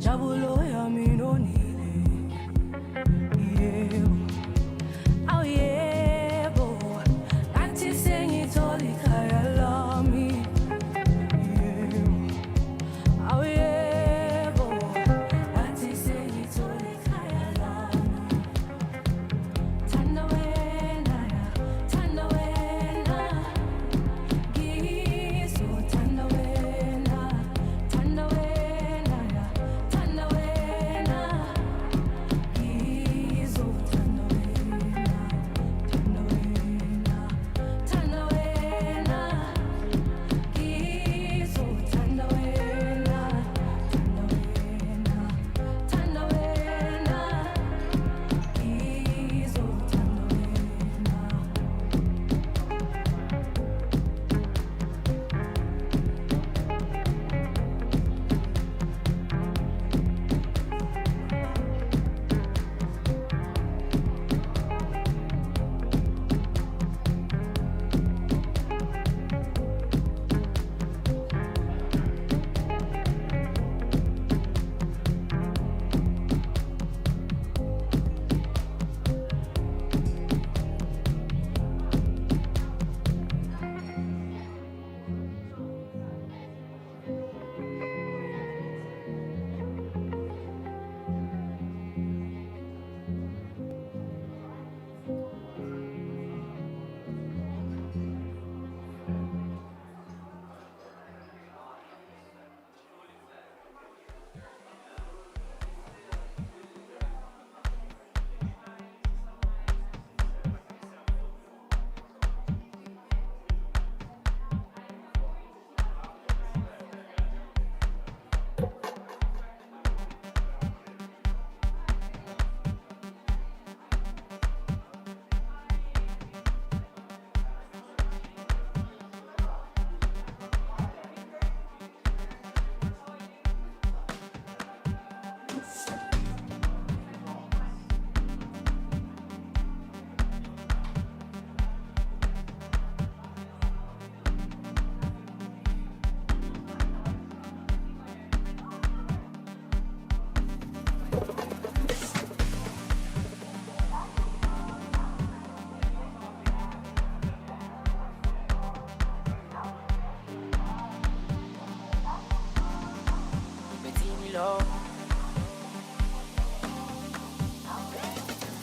injabulo yami nonile. Yebo, aw yebo, ngathi sengithola ikhaya lami. Yebo, aw yebo, ngathi sengithola ikhaya lami. Thanda wena ya, thanda wena, ngizothanda wena, thanda wena ya, thanda wena, ngizothanda wena, thanda wena, thanda wena, ngizothanda wena, thanda wena, thanda wena, ngizothanda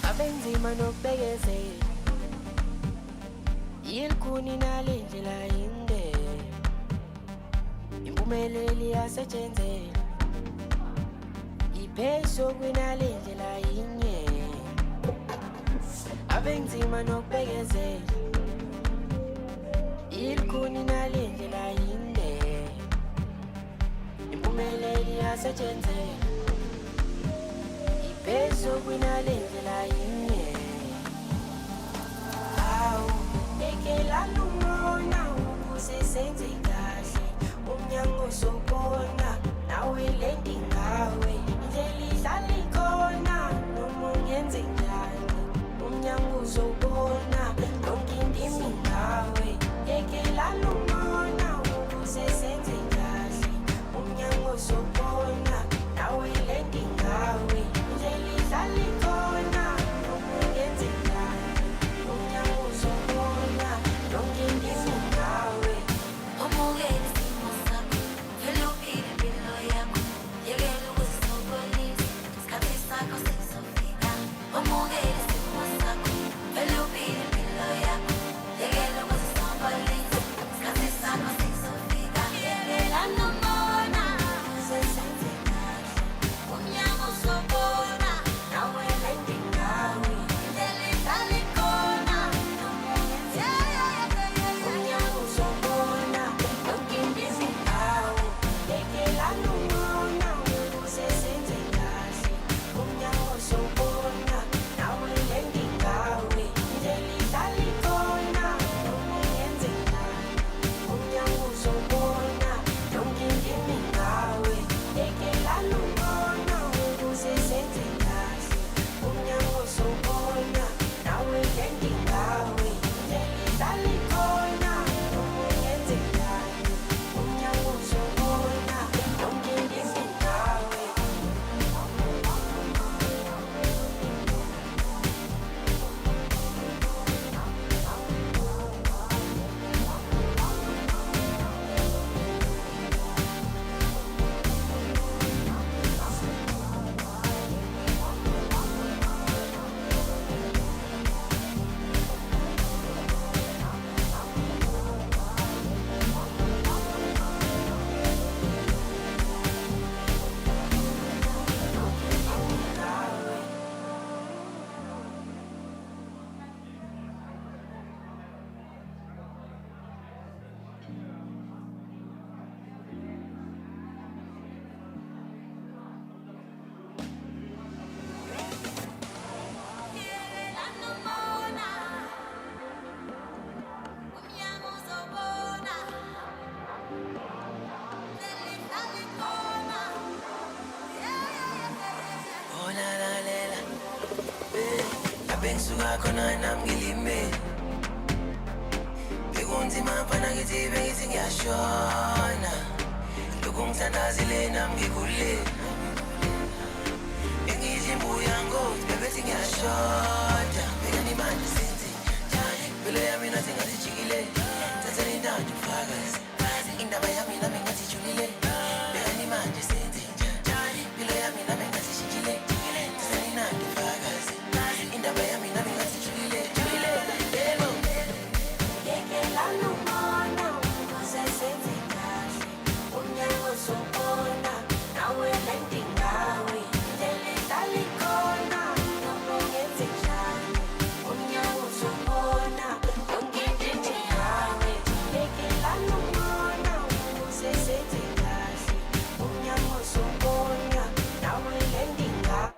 abenzima nokubekezela yilikhuni nalendlela yinde impumelelo yasetshenzela ipheso kwinalendlela yinye abenzima nokubekezela yilikhuni nalendlela yinde impumelelo yasetshenzela ipheso kwinalendlela yinye awu ekela lumona ukuze senze kahle umnyango sobona nawe lendi ngawe indlela idlala ikhona noma ungenze njani umnyango uzobona yonke indimi ngawe ekela lumona ukuze senze kahle umnyango sobona nawe lendi ngawe indlela idlala ikhona noma ungenze njani umnyango uzobona yonke indimi ngawe Omukele isimo sakho, vele uphile impilo yakho. bengisuka khona nami ngilimele bekunzima mfana ngithi bengithi ngiyashona lokhu ngithandazile nami ngikhulile bengithi imbuya ngothi bebethi ngiyashona bekani manje senze njani impilo yami nathi ngasijikile thatheni intanto ufakazi indaba yami nami ngasijulile bekani manje senze njani impilo yami nami ngasijikile thatheni intanto ufakazi indaba yami nami ngasijulile yebo Yekela lumona ukusesenze kahle umnyango sobona nawe lendingawe ndelidlala ikhona nobungenze njani umnyango sobona yonke into ingawe yekela lumona ukusesenze kahle umnyango sobona nawe lendingawe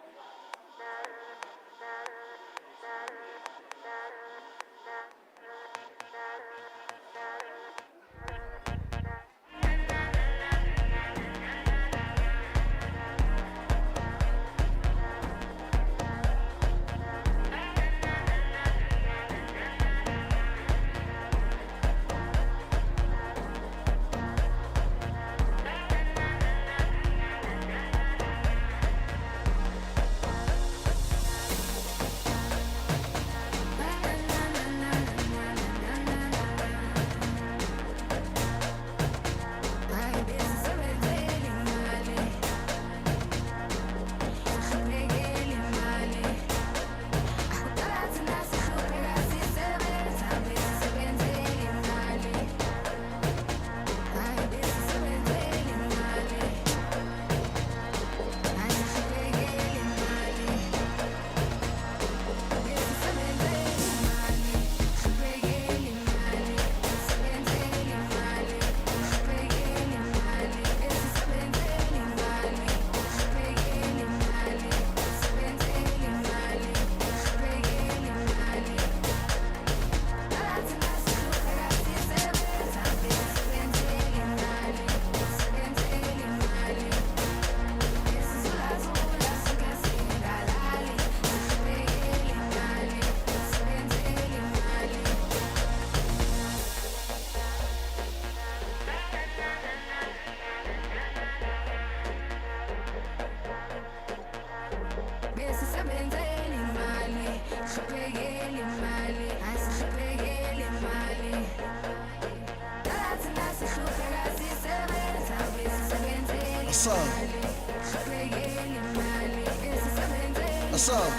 Asal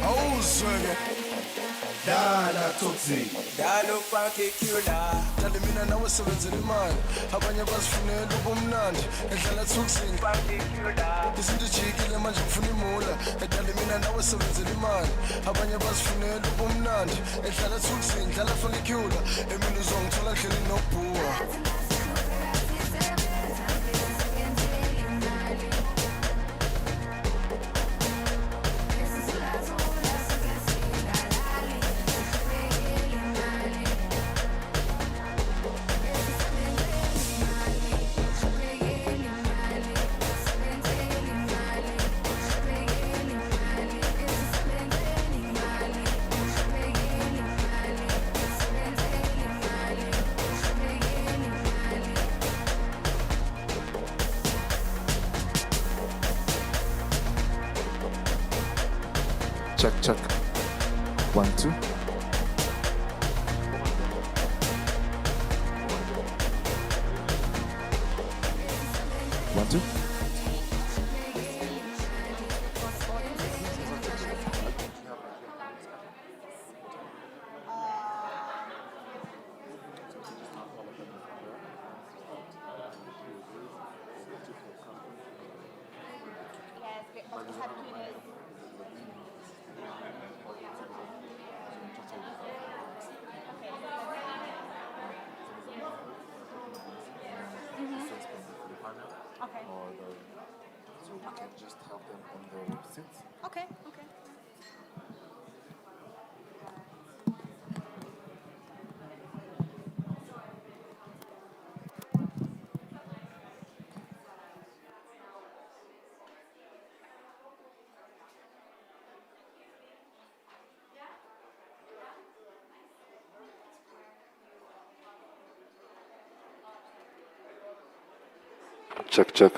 awuzweke dala toxic dalo funky killer dala mina nawe sebenzela imali abanye bazifunela ubumnandi edlala toxic funky killer izinto ijikile manje ngifuna imula edala mina nawe sebenzela imali abanye bazifunela ubumnandi edlala toxic dlala funky killer emina uzongithola ndlela nobhuwa Check. 1, 2. 1, 2. Okay. So we can just have them on the seats. Okay. Check, check.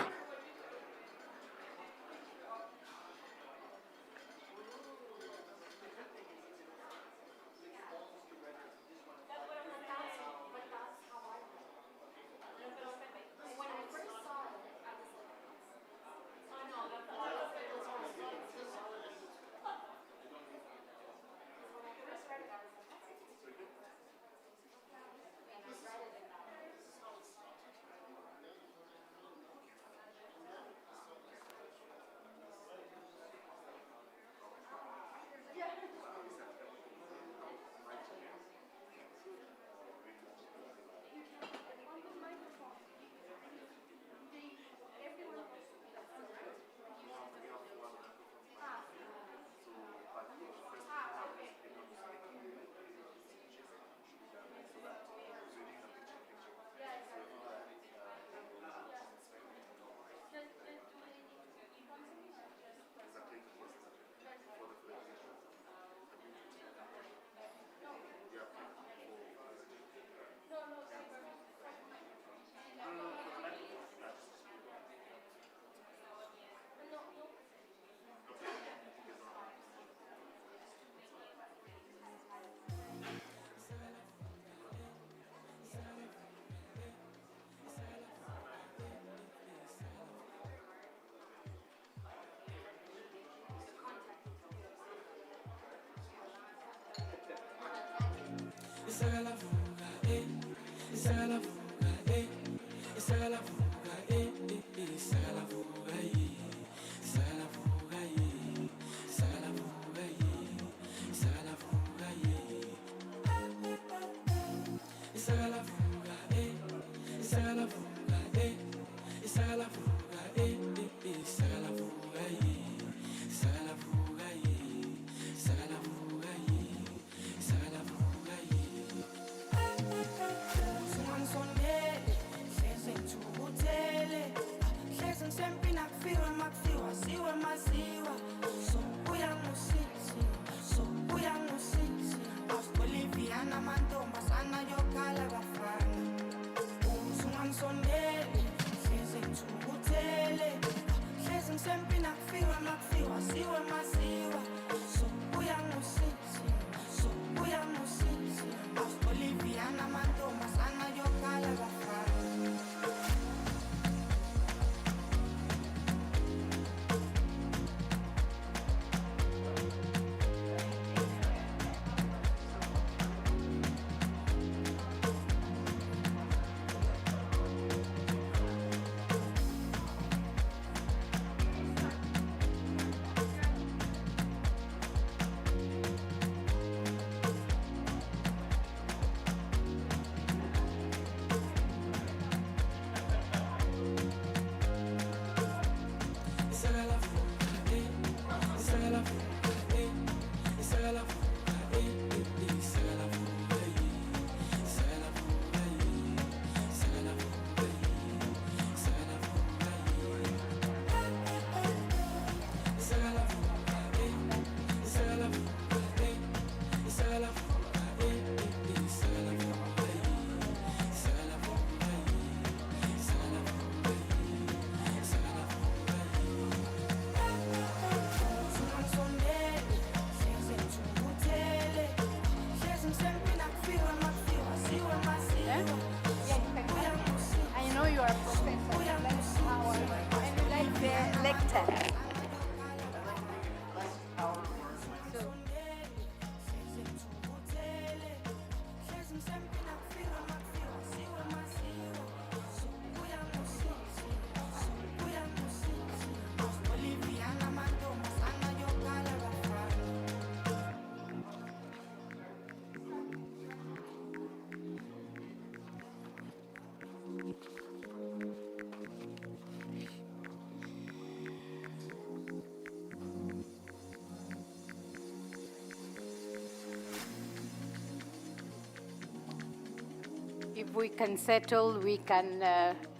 If we can settle, we can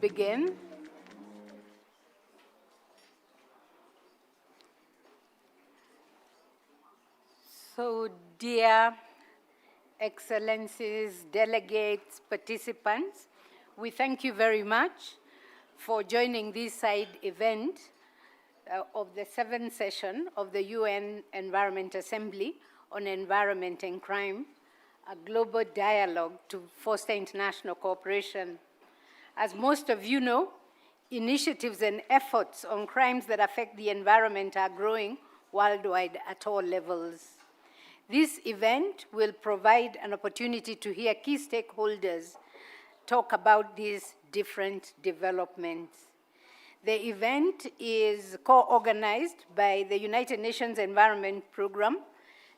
begin. So, dear Excellencies, delegates, participants, we thank you very much for joining this side event of the 7th session of the UN Environment Assembly on Environment and Crime, a global dialogue to foster international cooperation. As most of you know, initiatives and efforts on crimes that affect the environment are growing worldwide at all levels. This event will provide an opportunity to hear key stakeholders talk about these different developments. The event is co-organized by the United Nations Environment Programme,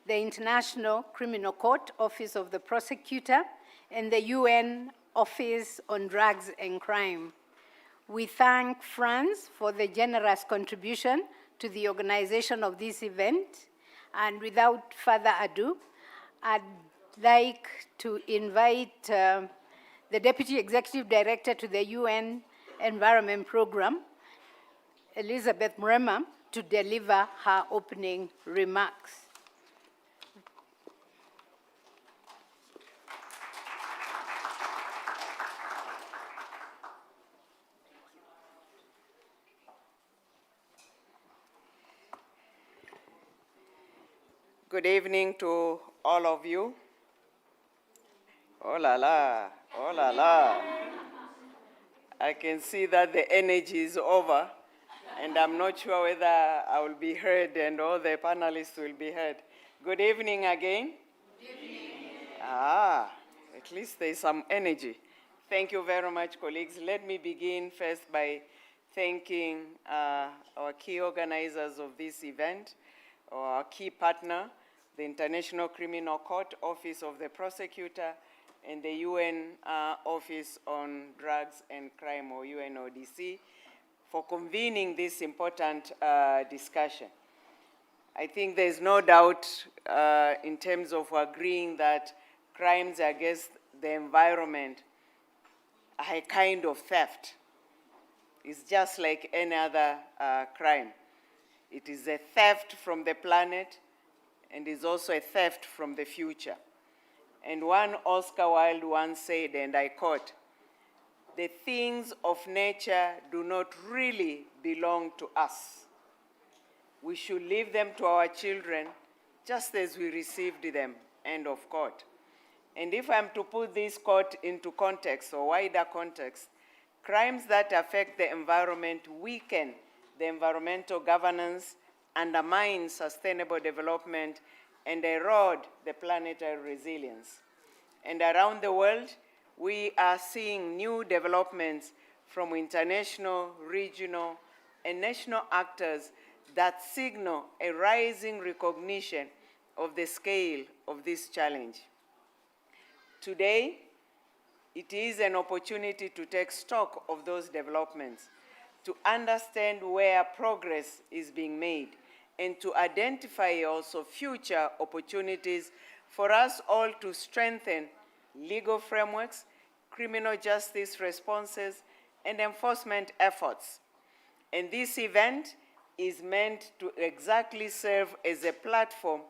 the International Criminal Court Office of the Prosecutor, and the UN Office on Drugs and Crime. We thank France for the generous contribution to the organization of this event. And without further ado, I'd like to invite the Deputy Executive Director to the UN Environment Programme, Elizabeth Mrema, to deliver her opening remarks. Good evening to all of you. Oh la la, oh la la. I can see that the energy is over, and I'm not sure whether I will be heard and all the panelists will be heard. Good evening again. Good evening. At least there's some energy. Thank you very much, colleagues. Let me begin first by thanking our key organizers of this event, our key partner, the International Criminal Court Office of the Prosecutor, and the UN Office on Drugs and Crime, or UNODC, for convening this important discussion. I think there's no doubt in terms of agreeing that crimes against the environment are a kind of theft. It's just like any other crime. It is a theft from the planet, and is also a theft from the future. And one Oscar Wilde once said, and I quote, "The things of nature do not really belong to us. We should leave them to our children just as we received them," end of quote. And if I'm to put this quote into context, or wider context, crimes that affect the environment weaken the environmental governance, undermine sustainable development, and erode the planetary resilience. And around the world, we are seeing new developments from international, regional, and national actors that signal a rising recognition of the scale of this challenge. Today, it is an opportunity to take stock of those developments, to understand where progress is being made, and to identify also future opportunities for us all to strengthen legal frameworks, criminal justice responses, and enforcement efforts. And this event is meant to exactly serve as a platform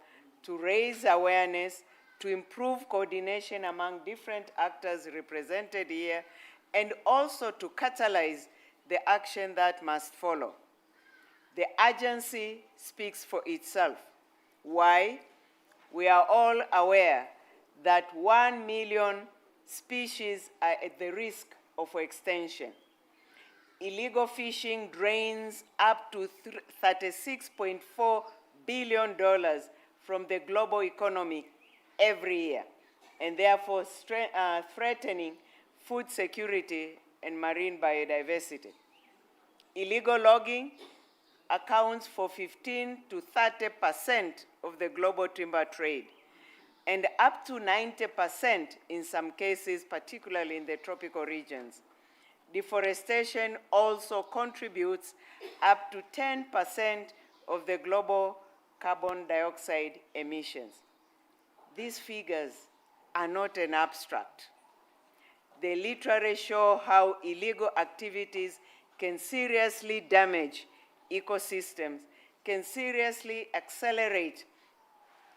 to raise awareness, to improve coordination among different actors represented here, and also to catalyze the action that must follow. The urgency speaks for itself. Why? We are all aware that 1 million species are at the risk of extinction. Illegal fishing drains up to $36.4 billion from the global economy every year, and therefore threatening food security and marine biodiversity. Illegal logging accounts for 15 to 30% of the global timber trade, and up to 90% in some cases, particularly in the tropical regions. Deforestation also contributes up to 10% of the global carbon dioxide emissions. These figures are not an abstract. They literally show how illegal activities can seriously damage ecosystems, can seriously accelerate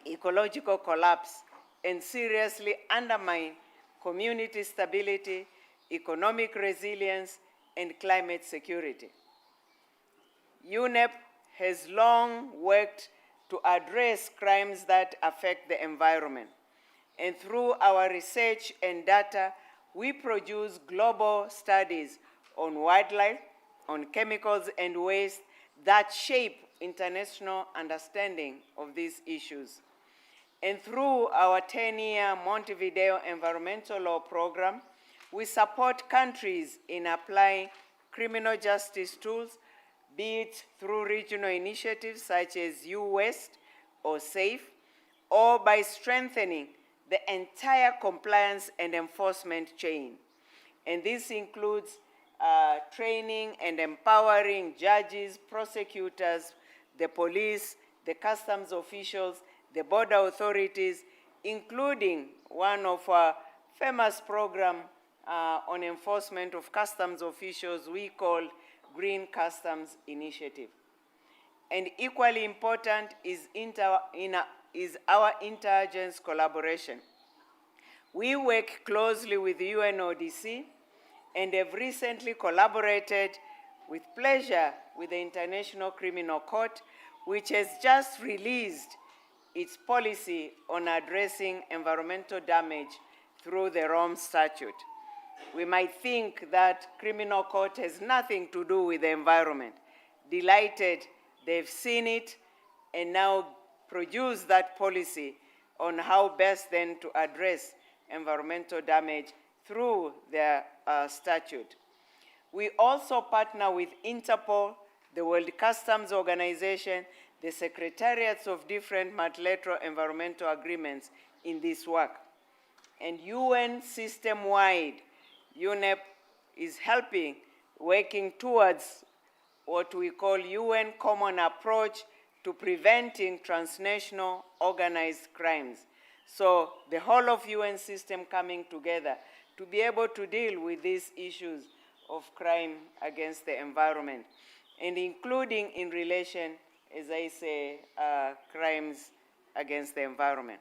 ecological collapse, and seriously undermine community stability, economic resilience, and climate security. UNEP has long worked to address crimes that affect the environment. And through our research and data, we produce global studies on wildlife, on chemicals and waste that shape international understanding of these issues. And through our 10-year Montevideo Environmental Law Program, we support countries in applying criminal justice tools, be it through regional initiatives such as U-West or SAFE, or by strengthening the entire compliance and enforcement chain. And this includes training and empowering judges, prosecutors, the police, the customs officials, the border authorities, including one of our famous program on enforcement of customs officials we call Green Customs Initiative. And equally important is our interagency collaboration. We work closely with the UNODC and have recently collaborated with pleasure with the International Criminal Court, which has just released its policy on addressing environmental damage through the Rome Statute. We might think that criminal court has nothing to do with the environment. Delighted they've seen it and now produce that policy on how best then to address environmental damage through their statute. We also partner with Interpol, the World Customs Organization, the secretariats of different multilateral environmental agreements in this work. And UN system-wide, UNEP is helping, working towards what we call UN Common Approach to Preventing Transnational Organized Crimes. So the whole of UN system coming together to be able to deal with these issues of crime against the environment, and including in relation, as I say, crimes against the environment.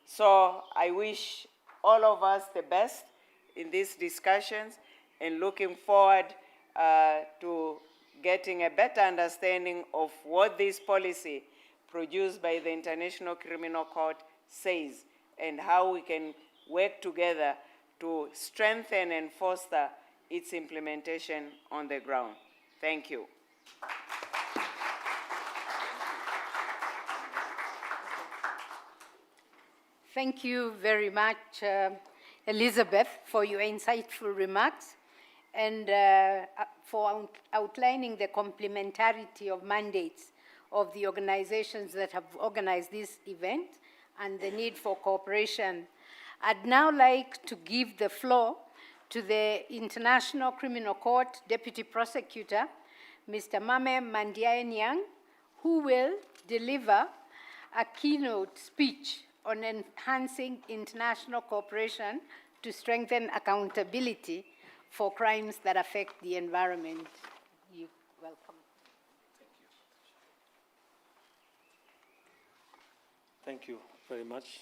So I wish all of us the best in these discussions and looking forward to getting a better understanding of what this policy produced by the International Criminal Court says and how we can work together to strengthen and foster its implementation on the ground. Thank you. Thank you very much, Elizabeth, for your insightful remarks and for outlining the complementarity of mandates of the organizations that have organized this event and the need for cooperation. I'd now like to give the floor to the International Criminal Court Deputy Prosecutor, Mr. Mame Mandiae-Nyang, who will deliver a keynote speech on enhancing international cooperation to strengthen accountability for crimes that affect the environment. You're welcome. Thank you very much.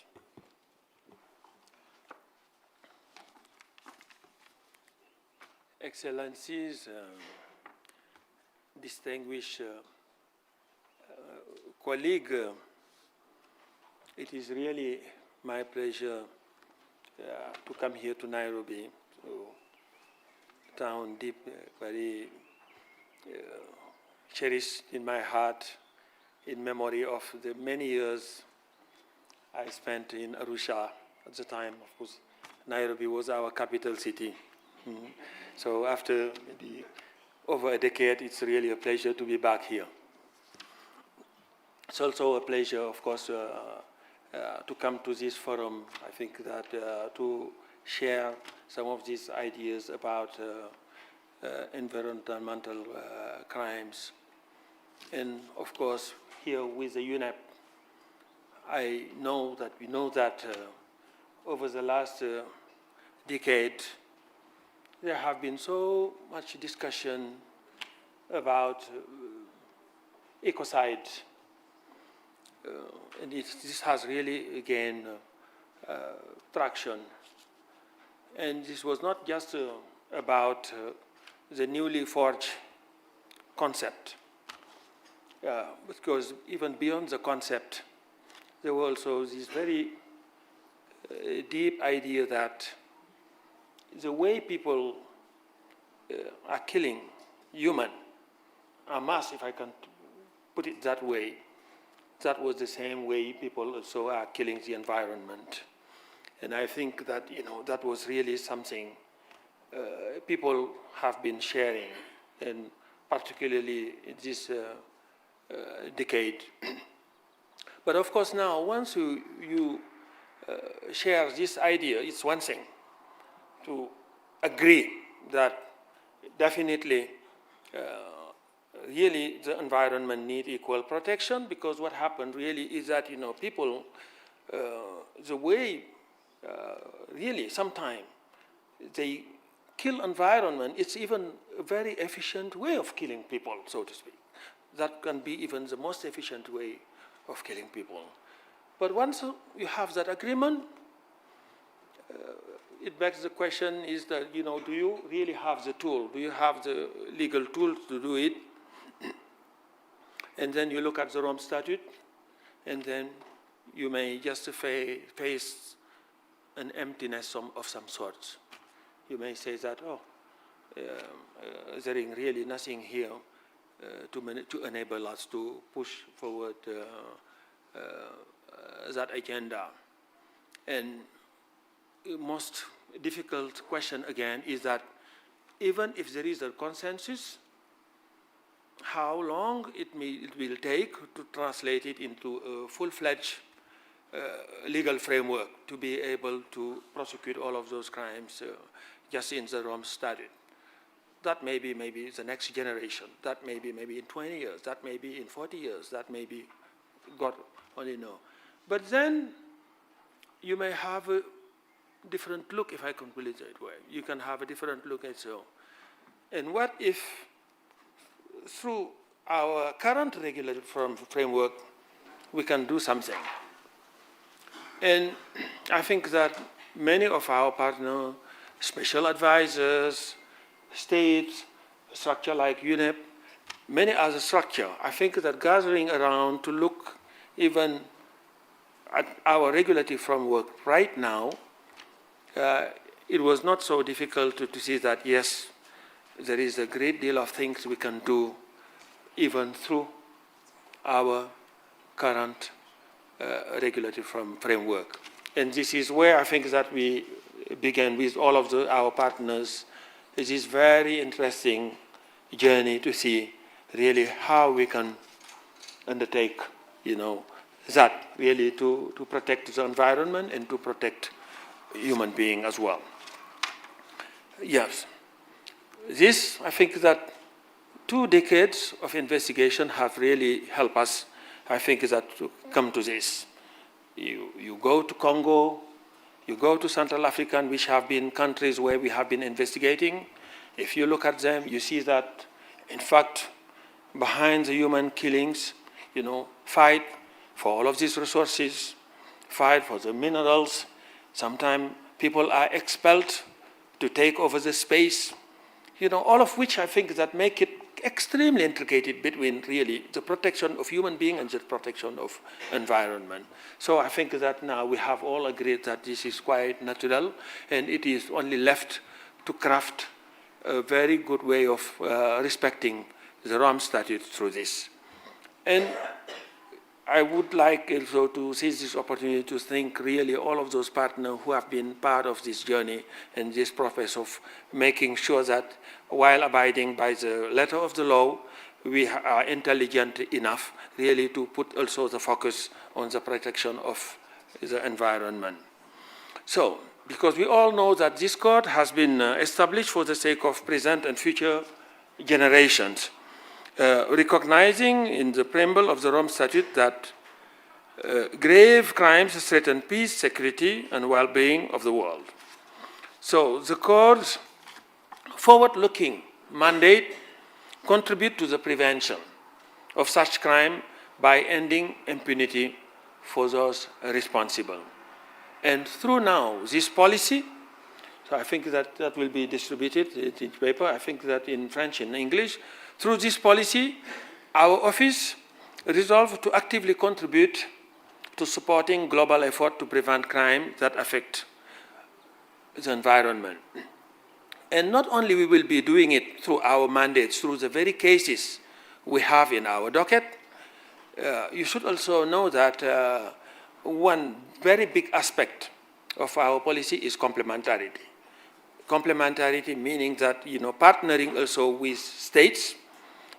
Excellencies, distinguished colleague, it is really my pleasure to come here to Nairobi, to town deep, very cherished in my heart in memory of the many years I spent in Arusha. At the time, of course, Nairobi was our capital city. Mm-hmm. So after maybe over a decade, it's really a pleasure to be back here. It's also a pleasure, of course, to come to this forum. I think that to share some of these ideas about environmental crimes. And of course, here with the UNEP, we know that over the last decade, there have been so much discussion about ecocide. And this has really gained traction. And this was not just about the newly forged concept. Because even beyond the concept, there were also this very deep idea that the way people are killing human en masse, if I can put it that way, that was the same way people also are killing the environment. And I think that, that was really something people have been sharing, and particularly in this decade. But of course now, once you share this idea, it's one thing to agree that definitely really the environment need equal protection, because what happened really is that, people, the way really sometimes they kill environment, it's even a very efficient way of killing people, so to speak. That can be even the most efficient way of killing people. But once you have that agreement, it begs the question is that, do you really have the tool? Do you have the legal tools to do it? And then you look at the Rome Statute, and then you may just face an emptiness of some sort. You may say that, there is really nothing here to enable us to push forward that agenda. And the most difficult question again is that even if there is a consensus, how long it will take to translate it into a full-fledged legal framework to be able to prosecute all of those crimes just in the Rome Statute. That may be maybe the next generation. That may be maybe in 20 years. That may be in 40 years. That may be, God only know. But then you may have a different look, if I can put it that way. You can have a different look at so. And what if through our current regulatory framework we can do something? And I think that many of our partners, special advisors, states, structure like UNEP, many other structures, I think that gathering around to look even at our regulatory framework right now, it was not so difficult to see that, yes, there is a great deal of things we can do even through our current regulatory framework. And this is where I think that we began with all of our partners. It is very interesting journey to see really how we can undertake, that really to protect the environment and to protect human being as well. Yes. This, I think that 2 decades of investigation have really helped us, I think, that to come to this. You go to Congo, you go to Central Africa, which have been countries where we have been investigating. If you look at them, you see that, in fact, behind the human killings, fight for all of these resources, fight for the minerals. Sometimes people are expelled to take over the space, all of which I think that make it extremely intricate between really the protection of human being and the protection of environment. So I think that now we have all agreed that this is quite natural, and it is only left to craft a very good way of respecting the Rome Statute through this. And I would like also to seize this opportunity to thank really all of those partners who have been part of this journey and this process of making sure that while abiding by the letter of the law, we are intelligent enough really to put also the focus on the protection of the environment. So, because we all know that this court has been established for the sake of present and future generations, recognizing in the preamble of the Rome Statute that grave crimes threaten peace, security, and well-being of the world. So the court's forward-looking mandate contribute to the prevention of such crime by ending impunity for those responsible. And through now this policy, So I think that that will be distributed in paper. I think that in French and English. Through this policy, our office resolved to actively contribute to supporting global effort to prevent crime that affect the environment. And not only we will be doing it through our mandates, through the very cases we have in our docket, you should also know that one very big aspect of our policy is complementarity. Complementarity meaning that, partnering also with states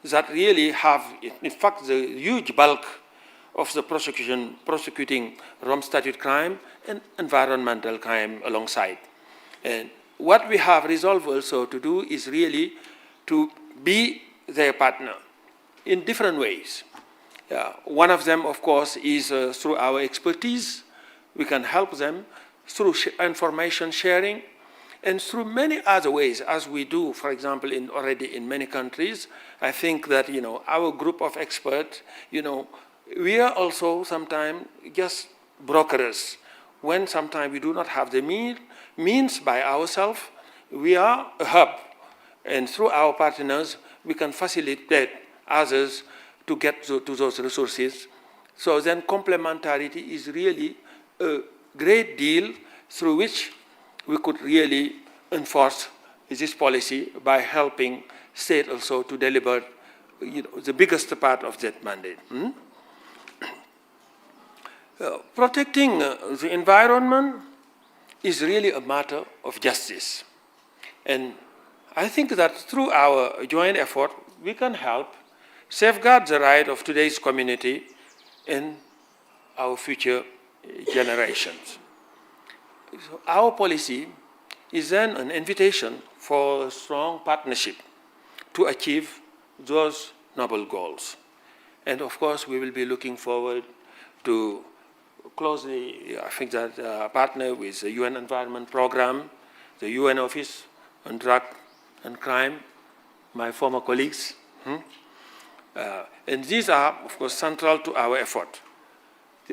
that really have, in fact, the huge bulk of the prosecuting Rome Statute crime and environmental crime alongside. And what we have resolved also to do is really to be their partner in different ways. One of them, of course, is through our expertise. We can help them through information sharing and through many other ways, as we do, for example, already in many countries. I think that, our group of experts, we are also sometimes just brokers. When sometimes we do not have the means by ourselves, we are a hub. And through our partners, we can facilitate others to get to those resources. So then complementarity is really a great deal through which we could really enforce this policy by helping state also to deliver the biggest part of that mandate. Protecting the environment is really a matter of justice. And I think that through our joint effort, we can help safeguard the right of today's community and our future generations. So our policy is then an invitation for a strong partnership to achieve those noble goals. And of course, we will be looking forward to closely, I think that partner with the UN Environment Program, the UN Office on Drug and Crime, my former colleagues. And these are, of course, central to our effort.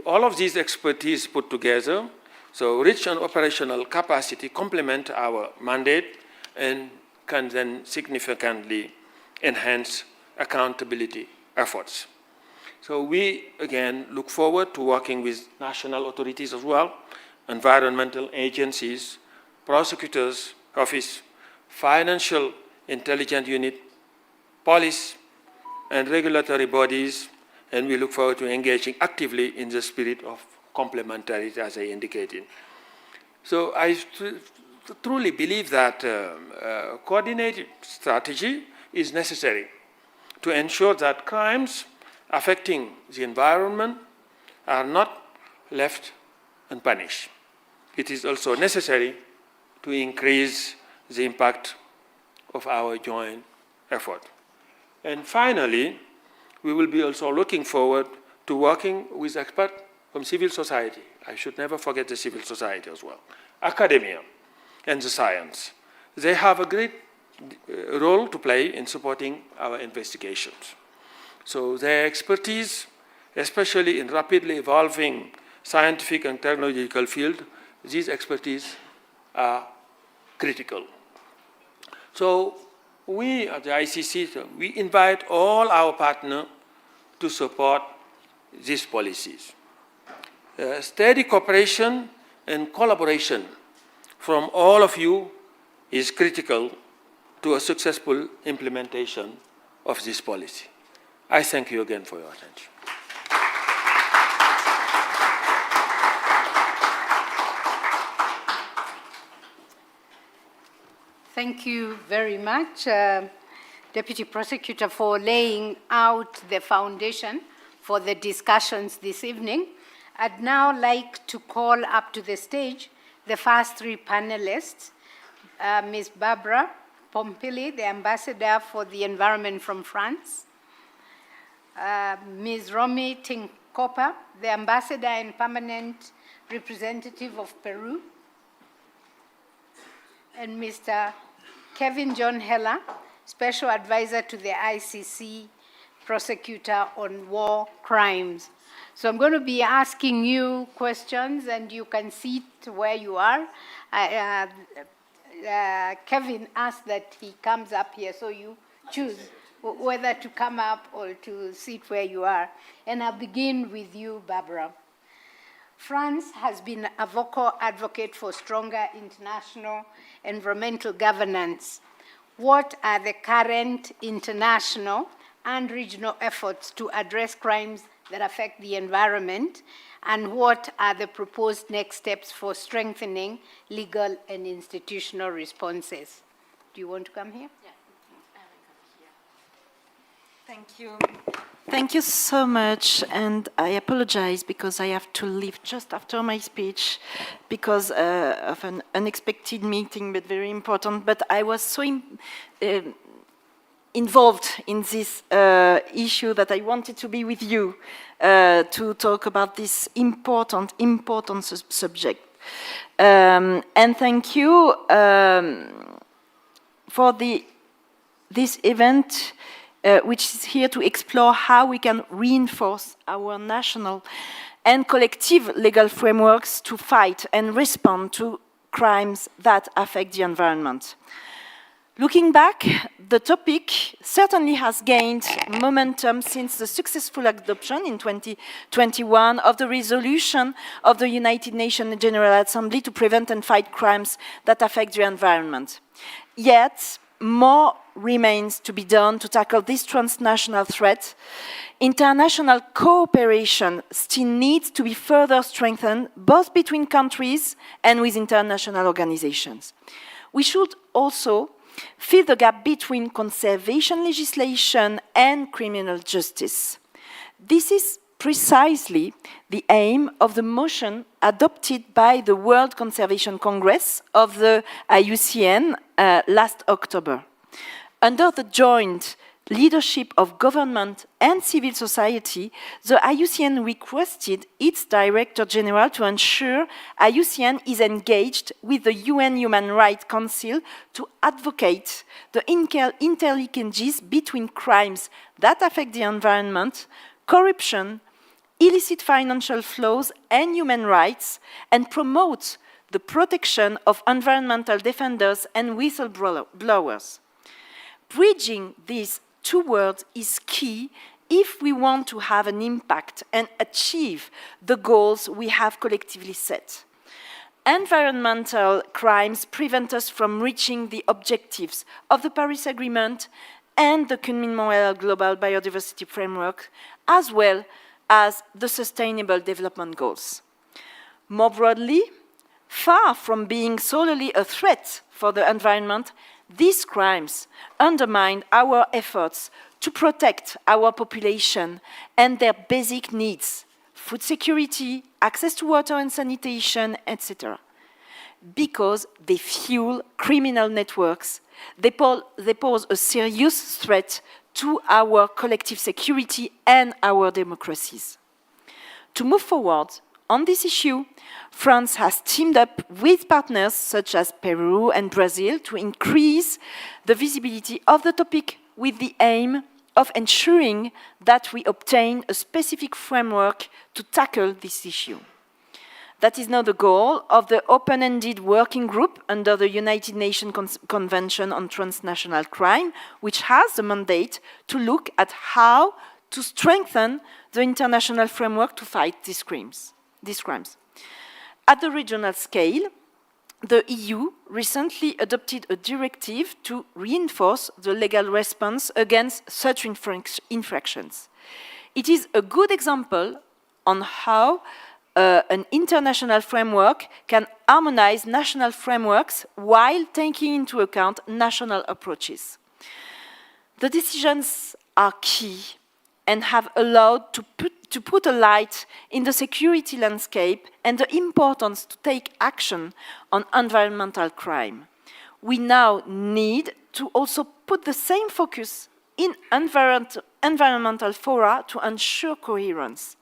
All of these expertise put together, so rich and operational capacity complement our mandate and can then significantly enhance accountability efforts. So we, again, look forward to working with national authorities as well, environmental agencies, prosecutors' office, financial intelligence unit, police, and regulatory bodies, and we look forward to engaging actively in the spirit of complementarity, as I indicated. So I truly believe that coordinated strategy is necessary to ensure that crimes affecting the environment are not left unpunished. It is also necessary to increase the impact of our joint effort. And finally, we will be also looking forward to working with experts from civil society. I should never forget the civil society as well. Academia and the science. They have a great role to play in supporting our investigations. So their expertise, especially in rapidly evolving scientific and technological field, these expertise are critical. So we at the ICC, we invite all our partners to support these policies. Steady cooperation and collaboration from all of you is critical to a successful implementation of this policy. I thank you again for your attention. Thank you very much, Deputy Prosecutor, for laying out the foundation for the discussions this evening. I'd now like to call up to the stage the first three panelists, Ms. Barbara Pompili, the Ambassador for the Environment from France, Ms. Romy Tinkopa, the Ambassador and Permanent Representative of Peru, and Mr. Kevin John Heller, Special Advisor to the ICC Prosecutor on War Crimes. So I'm going to be asking you questions, and you can sit where you are. Kevin asked that he comes up here, so you choose whether to come up or to sit where you are. And I'll begin with you, Barbara. France has been a vocal advocate for stronger international environmental governance. What are the current international and regional efforts to address crimes that affect the environment, and what are the proposed next steps for strengthening legal and institutional responses? Do you want to come here? Yeah, thank you. Thank you so much, and I apologize because I have to leave just after my speech because of an unexpected meeting, but very important. But I was so involved in this issue that I wanted to be with you to talk about this important subject. And thank you for this event, which is here to explore how we can reinforce our national and collective legal frameworks to fight and respond to crimes that affect the environment. Looking back, the topic certainly has gained momentum since the successful adoption in 2021 of the resolution of the United Nations General Assembly to prevent and fight crimes that affect the environment. Yet, more remains to be done to tackle this transnational threat. International cooperation still needs to be further strengthened, both between countries and with international organizations. We should also fill the gap between conservation legislation and criminal justice. This is precisely the aim of the motion adopted by the World Conservation Congress of the IUCN last October. Under the joint leadership of government and civil society, the IUCN requested its Director General to ensure IUCN is engaged with the UN Human Rights Council to advocate the interlinkages between crimes that affect the environment, corruption, illicit financial flows, and human rights, and promote the protection of environmental defenders and whistleblowers. Bridging these two words is key if we want to have an impact and achieve the goals we have collectively set. Environmental crimes prevent us from reaching the objectives of the Paris Agreement and the Kilimanjaro Global Biodiversity Framework, as well as the Sustainable Development Goals. More broadly, far from being solely a threat for the environment, these crimes undermine our efforts to protect our population and their basic needs, food security, access to water and sanitation, etc. Because they fuel criminal networks, they pose a serious threat to our collective security and our democracies. To move forward on this issue, France has teamed up with partners such as Peru and Brazil to increase the visibility of the topic with the aim of ensuring that we obtain a specific framework to tackle this issue. That is now the goal of the open-ended working group under the United Nations Convention on Transnational Crime, which has the mandate to look at how to strengthen the international framework to fight these crimes. At the regional scale, the EU recently adopted a directive to reinforce the legal response against such infractions. It is a good example on how an international framework can harmonize national frameworks while taking into account national approaches. The decisions are key and have allowed to put a light in the security landscape and the importance to take action on environmental crime. We now need to also put the same focus in environmental fora to ensure coherence.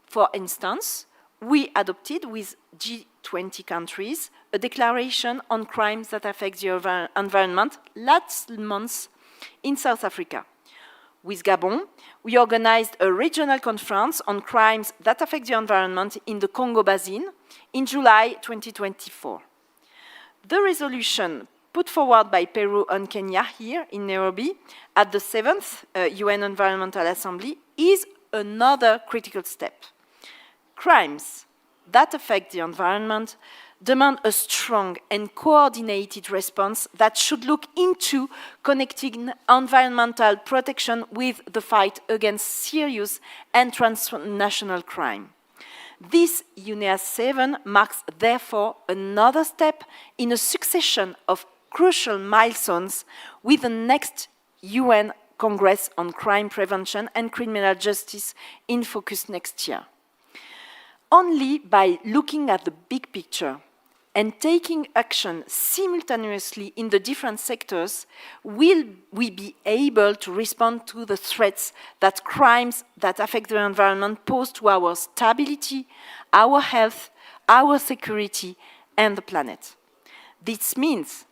For instance, we adopted with G20 countries a declaration on crimes that affect the environment last month in South Africa. With Gabon, we organized a regional conference on crimes that affect the environment in the Congo Basin in July 2024. The resolution put forward by Peru and Kenya here in Nairobi at the 7th UN Environmental Assembly is another critical step. Crimes that affect the environment demand a strong and coordinated response that should look into connecting environmental protection with the fight against serious and transnational crime. This UNEP 7 marks, therefore, another step in a succession of crucial milestones with the next UN Congress on Crime Prevention and Criminal Justice in focus next year. Only by looking at the big picture and taking action simultaneously in the different sectors will we be able to respond to the threats that crimes that affect the environment pose to our stability, our health, our security, and the planet. This means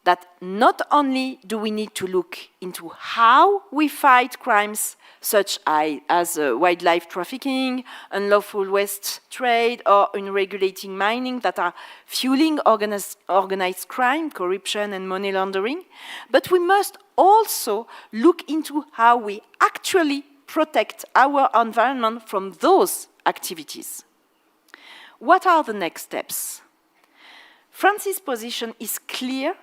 that not only do we need to look into how we fight crimes such as wildlife trafficking, unlawful waste trade, or unregulated mining that are fueling organized crime, corruption, and money laundering, but we must also look into how we actually protect our environment from those activities. What are the next steps? France's position is clear.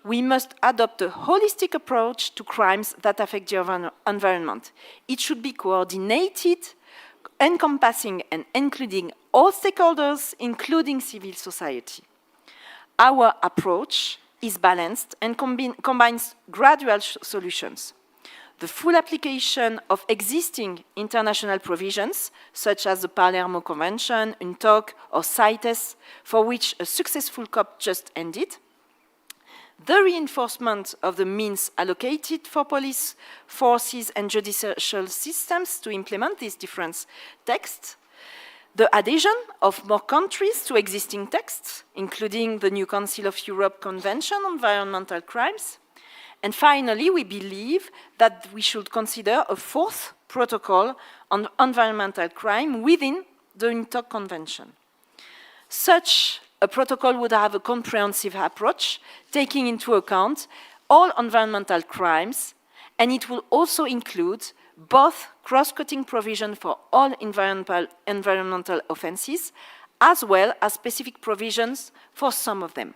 We must adopt a holistic approach to crimes that affect the environment. It should be coordinated, encompassing and including all stakeholders, including civil society. Our approach is balanced and combines gradual solutions. The full application of existing international provisions, such as the Palermo Convention, UNTOC, or CITES, for which a successful COP just ended, the reinforcement of the means allocated for police forces and judicial systems to implement these different texts, the adhesion of more countries to existing texts, including the new Council of Europe Convention on Environmental Crimes, and finally, we believe that we should consider a fourth protocol on environmental crime within the UNTOC Convention. Such a protocol would have a comprehensive approach, taking into account all environmental crimes, and it will also include both cross-cutting provision for all environmental offenses, as well as specific provisions for some of them.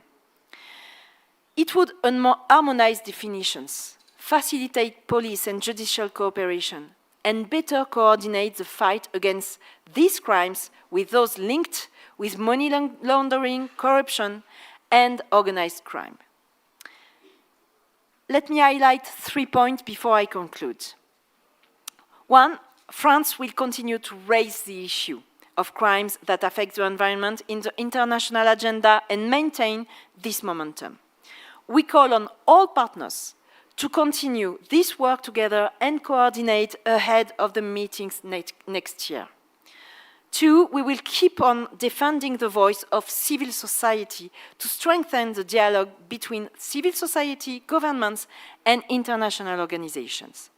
It would harmonize definitions, facilitate police and judicial cooperation, and better coordinate the fight against these crimes with those linked with money laundering, corruption, and organized crime. Let me highlight 3 points before I conclude. One, France will continue to raise the issue of crimes that affect the environment in the international agenda and maintain this momentum. We call on all partners to continue this work together and coordinate ahead of the meetings next year. Two, we will keep on defending the voice of civil society to strengthen the dialogue between civil society, governments, and international organizations.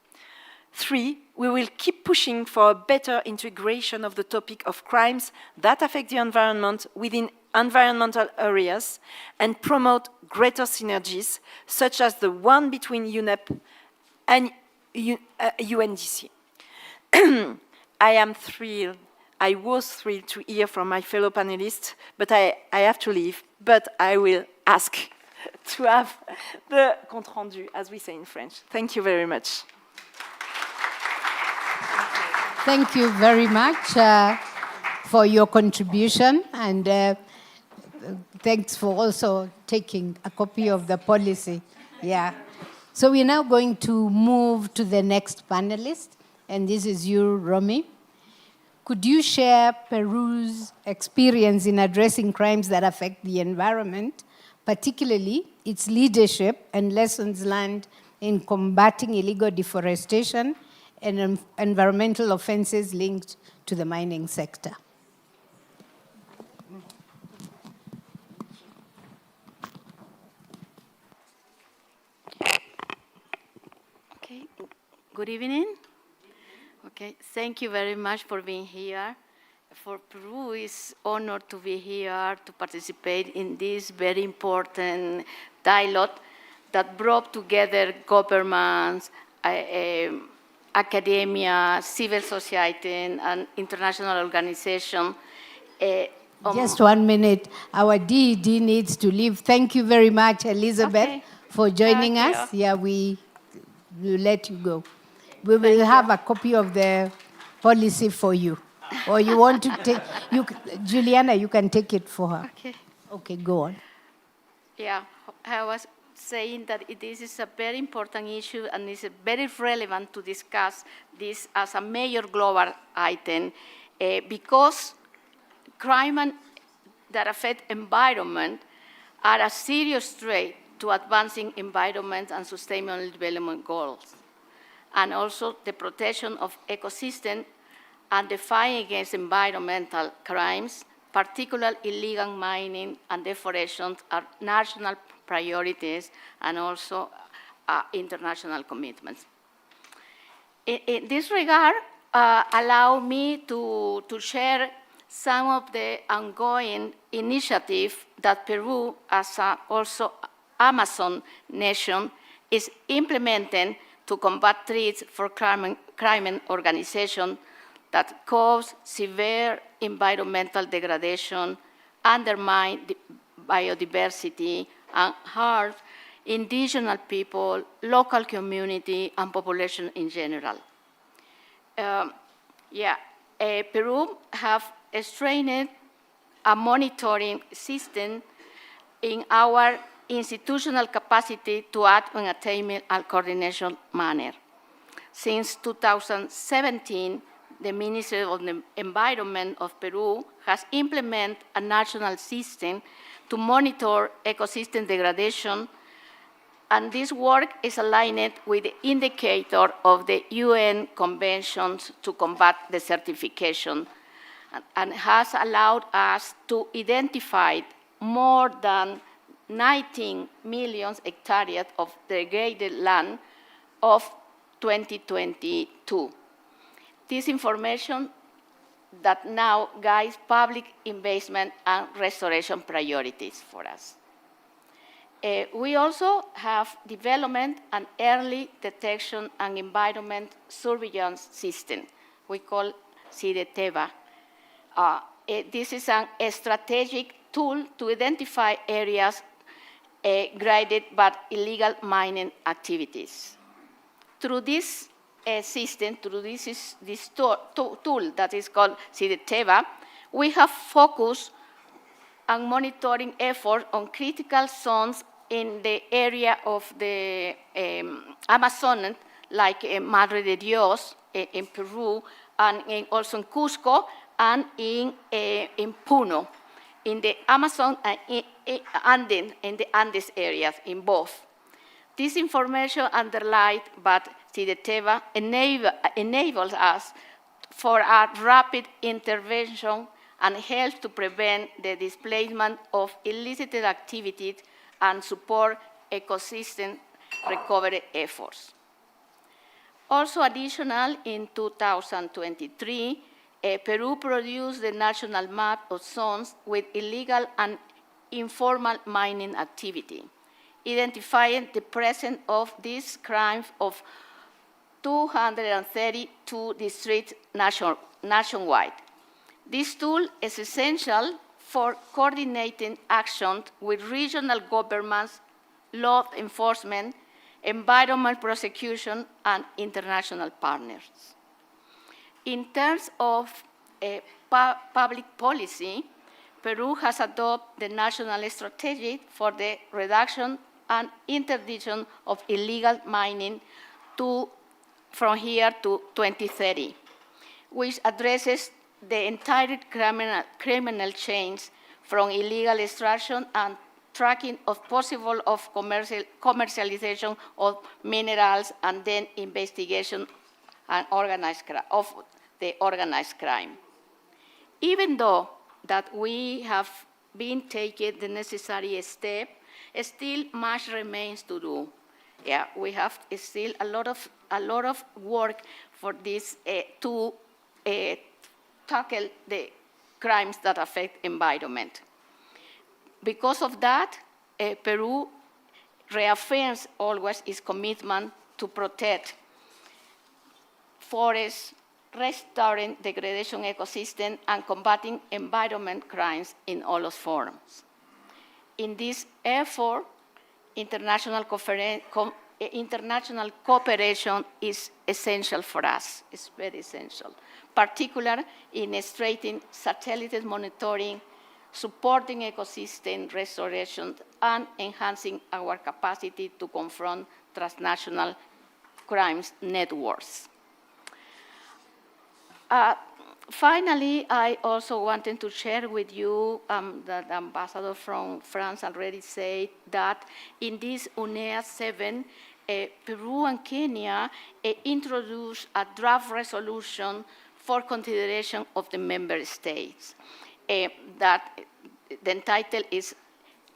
Three, we will keep pushing for a better integration of the topic of crimes that affect the environment within environmental areas and promote greater synergies, such as the one between UNEP and UNDC. I was thrilled to hear from my fellow panelists, but I have to leave, but I will ask to have the compte rendu, as we say in French. Thank you very much. Thank you very much for your contribution, and thanks for also taking a copy of the policy. Yeah. So we're now going to move to the next panelist, and this is you, Romy. Could you share Peru's experience in addressing crimes that affect the environment, particularly its leadership and lessons learned in combating illegal deforestation and environmental offenses linked to the mining sector? Okay, good evening. Okay, thank you very much for being here. for Peru, it's honored to be here to participate in this very important dialogue that brought together governments, academia, civil society, and international organizations. Just 1 minute. Our DED needs to leave. Thank you very much, Elizabeth, Okay. for joining Thank us. you. Yeah, we will let you go. We will have a copy of the policy for you. Or you want to take, Juliana, you can take it for her. Okay. Okay, go on. Yeah, I was saying that this is a very important issue and it's very relevant to discuss this as a major global item because crime that affect environment are a serious threat to advancing environment and sustainable development goals, and also the protection of ecosystem and the fight against environmental crimes, particularly illegal mining and deforestation, are national priorities and also international commitments. In this regard, allow me to share some of the ongoing initiatives that Peru, as also Amazon nation, is implementing to combat threats for crime organizations that cause severe environmental degradation, undermine biodiversity, and harm indigenous people, local community, and population in general. Peru have strengthened a monitoring system in our institutional capacity to act in a timely and coordination manner. Since 2017, the Ministry of the Environment of Peru has implemented a national system to monitor ecosystem degradation, and this work is aligned with the indicator of the UN conventions to combat desertification, and has allowed us to identify more than 19 million hectares of degraded land of 2022. This information that now guides public investment and restoration priorities for us. We also have development an early detection and environment surveillance system we call CIDETEVA. This is a strategic tool to identify areas graded by illegal mining activities. Through this system, through this tool that is called CIDETEVA, we have focused on monitoring efforts on critical zones in the area of the Amazon, like Madre de Dios in Peru, and also in Cusco, and in Puno, in the Amazon and in the Andes areas, in both. This information underlined by CIDETEVA enables us for a rapid intervention and helps to prevent the displacement of illicit activities and support ecosystem recovery efforts. Also additional, in 2023, Peru produced the national map of zones with illegal and informal mining activity, identifying the presence of these crimes of 232 districts nationwide. This tool is essential for coordinating actions with regional governments, law enforcement, environmental prosecution, and international partners. In terms of public policy, Peru has adopted the national strategy for the reduction and interdiction of illegal mining from here to 2030, which addresses the entire criminal chains from illegal extraction and tracking of possible of commercialization of minerals, and then investigation and of the organized crime. Even though that we have been taking the necessary step, still much remains to do. Yeah, we have still a lot of work for this to tackle the crimes that affect environment. Because of that, Peru reaffirms always its commitment to protect forests, restoring degradation ecosystem, and combating environment crimes in all its forms. In this effort, international cooperation is essential for us. It's very essential, particularly in strengthening satellite monitoring, supporting ecosystem restoration, and enhancing our capacity to confront transnational crimes networks. Finally, I also wanted to share with you that the ambassador from France already said that in this UNEP 7, Peru and Kenya introduced a draft resolution for consideration of the member states. That the title is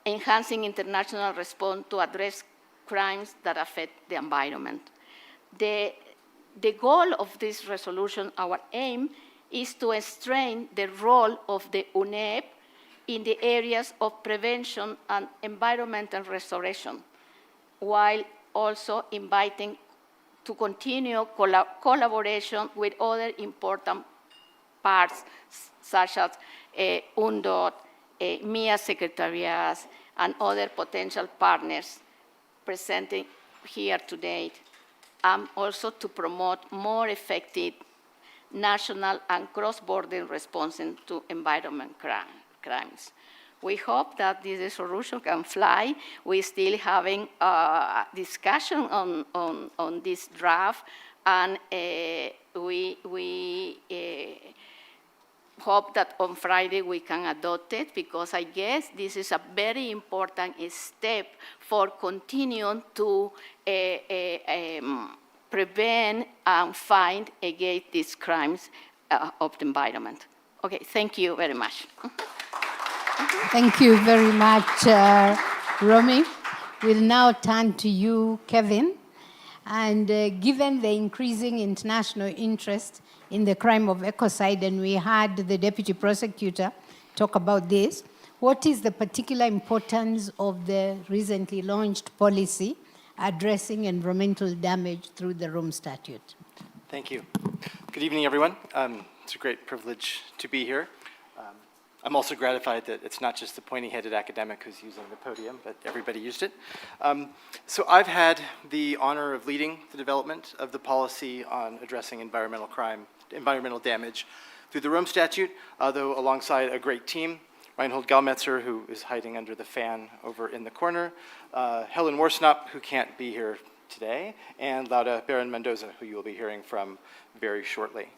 Enhancing International Response to Address Crimes that Affect the Environment. The goal of this resolution, our aim, is to strengthen the role of the UNEP in the areas of prevention and environmental restoration, while also inviting to continue collaboration with other important parts, such as UNDOT, MIA secretariats, and other potential partners presenting here today, and also to promote more effective national and cross-border responses to environment crimes. We hope that this resolution can fly. We're still having a discussion on this draft, and we hope that on Friday we can adopt it, because I guess this is a very important step for continuing to prevent and fight against these crimes of the environment. Okay, thank you very much. Thank you very much, Romy. We'll now turn to you, Kevin. And given the increasing international interest in the crime of ecocide, and we had the deputy prosecutor talk about this, what is the particular importance of the recently launched policy addressing environmental damage through the Rome Statute? Thank you. Good evening, everyone. It's a great privilege to be here. I'm also gratified that it's not just the pointy-headed academic who's using the podium, but everybody used it. So I've had the honor of leading the development of the policy on addressing environmental damage through the Rome Statute, though alongside a great team, Reinhold Gallmetzer, who is hiding under the fan over in the corner, Helen Worsnop, who can't be here today, and Laura Barron-Mendoza, who you will be hearing from very shortly.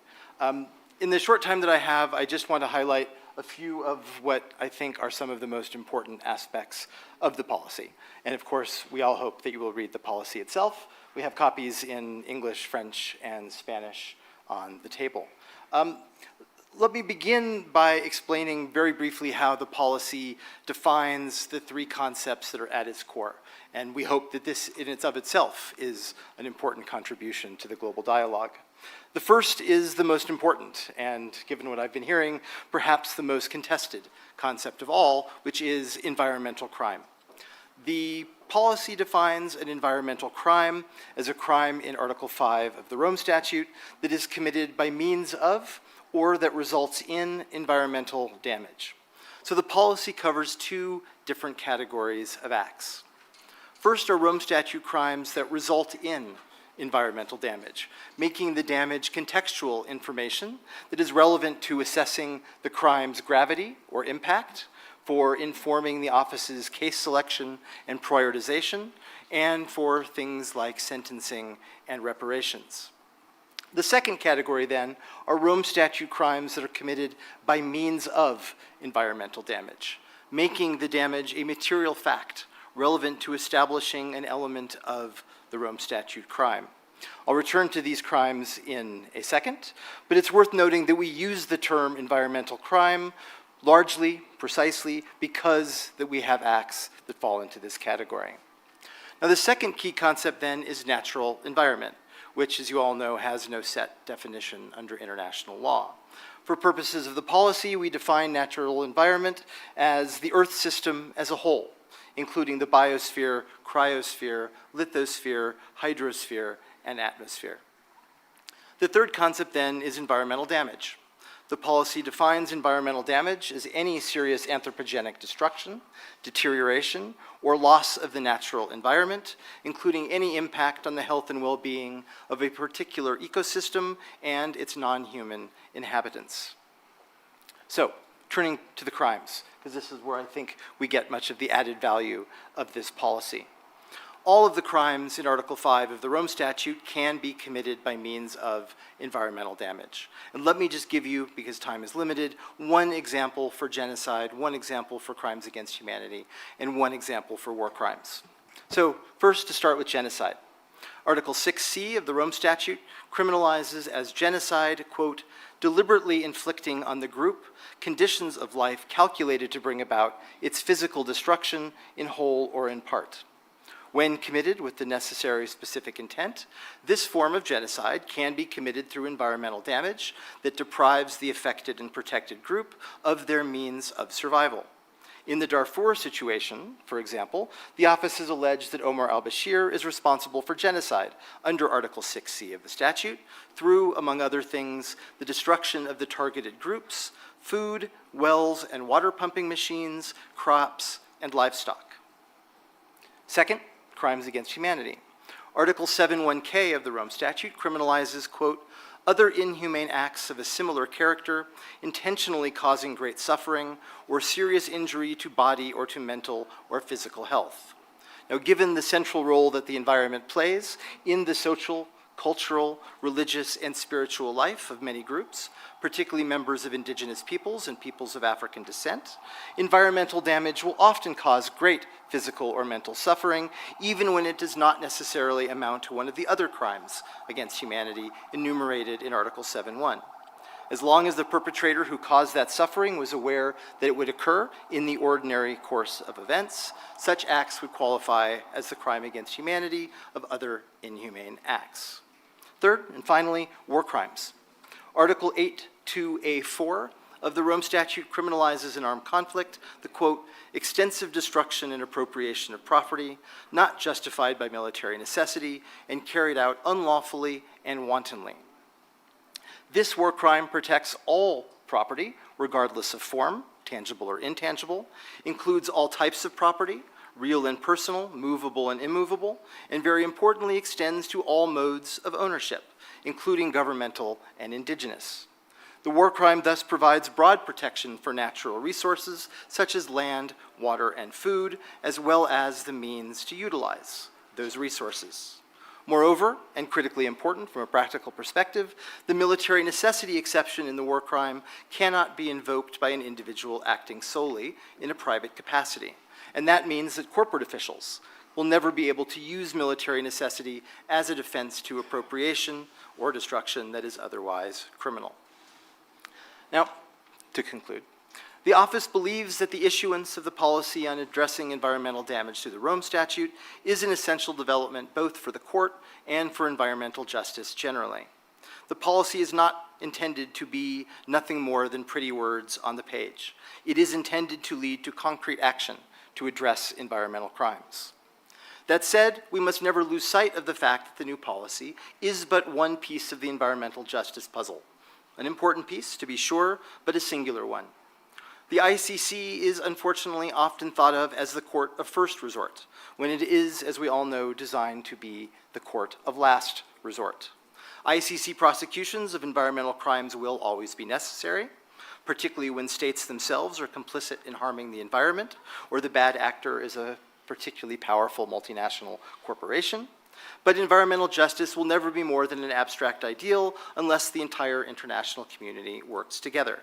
In the short time that I have, I just want to highlight a few of what I think are some of the most important aspects of the policy. And of course, we all hope that you will read the policy itself. We have copies in English, French, and Spanish on the table. Let me begin by explaining very briefly how the policy defines the three concepts that are at its core. And we hope that this in and of itself is an important contribution to the global dialogue. The first is the most important, and given what I've been hearing, perhaps the most contested concept of all, which is environmental crime. The policy defines an environmental crime as a crime in Article 5 of the Rome Statute that is committed by means of or that results in environmental damage. So the policy covers two different categories of acts. First are Rome Statute crimes that result in environmental damage, making the damage contextual information that is relevant to assessing the crime's gravity or impact, for informing the office's case selection and prioritization, and for things like sentencing and reparations. The second category, then, are Rome Statute crimes that are committed by means of environmental damage, making the damage a material fact relevant to establishing an element of the Rome Statute crime. I'll return to these crimes in a second, but it's worth noting that we use the term environmental crime largely, precisely, because that we have acts that fall into this category. Now, the second key concept, then, is natural environment, which, as you all know, has no set definition under international law. For purposes of the policy, we define natural environment as the Earth system as a whole, including the biosphere, cryosphere, lithosphere, hydrosphere, and atmosphere. The third concept, then, is environmental damage. The policy defines environmental damage as any serious anthropogenic destruction, deterioration, or loss of the natural environment, including any impact on the health and well-being of a particular ecosystem and its non-human inhabitants. So, turning to the crimes, because this is where I think we get much of the added value of this policy. All of the crimes in Article 5 of the Rome Statute can be committed by means of environmental damage. And let me just give you, because time is limited, one example for genocide, one example for crimes against humanity, and one example for war crimes. So first, to start with genocide. Article 6C of the Rome Statute criminalizes as genocide, quote, deliberately inflicting on the group conditions of life calculated to bring about its physical destruction in whole or in part. When committed with the necessary specific intent, this form of genocide can be committed through environmental damage that deprives the affected and protected group of their means of survival. In the Darfur situation, for example, the office has alleged that Omar al-Bashir is responsible for genocide under Article 6C of the statute through, among other things, the destruction of the targeted groups, food, wells and water pumping machines, crops, and livestock. Second, crimes against humanity. Article 7.1k of the Rome Statute criminalizes, quote, other inhumane acts of a similar character, intentionally causing great suffering or serious injury to body or to mental or physical health. Now, given the central role that the environment plays in the social, cultural, religious, and spiritual life of many groups, particularly members of indigenous peoples and peoples of African descent, environmental damage will often cause great physical or mental suffering, even when it does not necessarily amount to one of the other crimes against humanity enumerated in Article 7.1. As long as the perpetrator who caused that suffering was aware that it would occur in the ordinary course of events, such acts would qualify as the crime against humanity of other inhumane acts. Third, and finally, war crimes. Article 8.2a.4 of the Rome Statute criminalizes in armed conflict the, quote, extensive destruction and appropriation of property, not justified by military necessity, and carried out unlawfully and wantonly. This war crime protects all property, regardless of form, tangible or intangible, includes all types of property, real and personal, movable and immovable, and very importantly extends to all modes of ownership, including governmental and indigenous. The war crime thus provides broad protection for natural resources such as land, water, and food, as well as the means to utilize those resources. Moreover, and critically important from a practical perspective, the military necessity exception in the war crime cannot be invoked by an individual acting solely in a private capacity. And that means that corporate officials will never be able to use military necessity as a defense to appropriation or destruction that is otherwise criminal. Now, to conclude, the office believes that the issuance of the policy on addressing environmental damage through the Rome Statute is an essential development both for the court and for environmental justice generally. The policy is not intended to be nothing more than pretty words on the page. It is intended to lead to concrete action to address environmental crimes. That said, we must never lose sight of the fact that the new policy is but one piece of the environmental justice puzzle. An important piece, to be sure, but a singular one. The ICC is unfortunately often thought of as the court of first resort, when it is, as we all know, designed to be the court of last resort. ICC prosecutions of environmental crimes will always be necessary, particularly when states themselves are complicit in harming the environment, or the bad actor is a particularly powerful multinational corporation. But environmental justice will never be more than an abstract ideal unless the entire international community works together.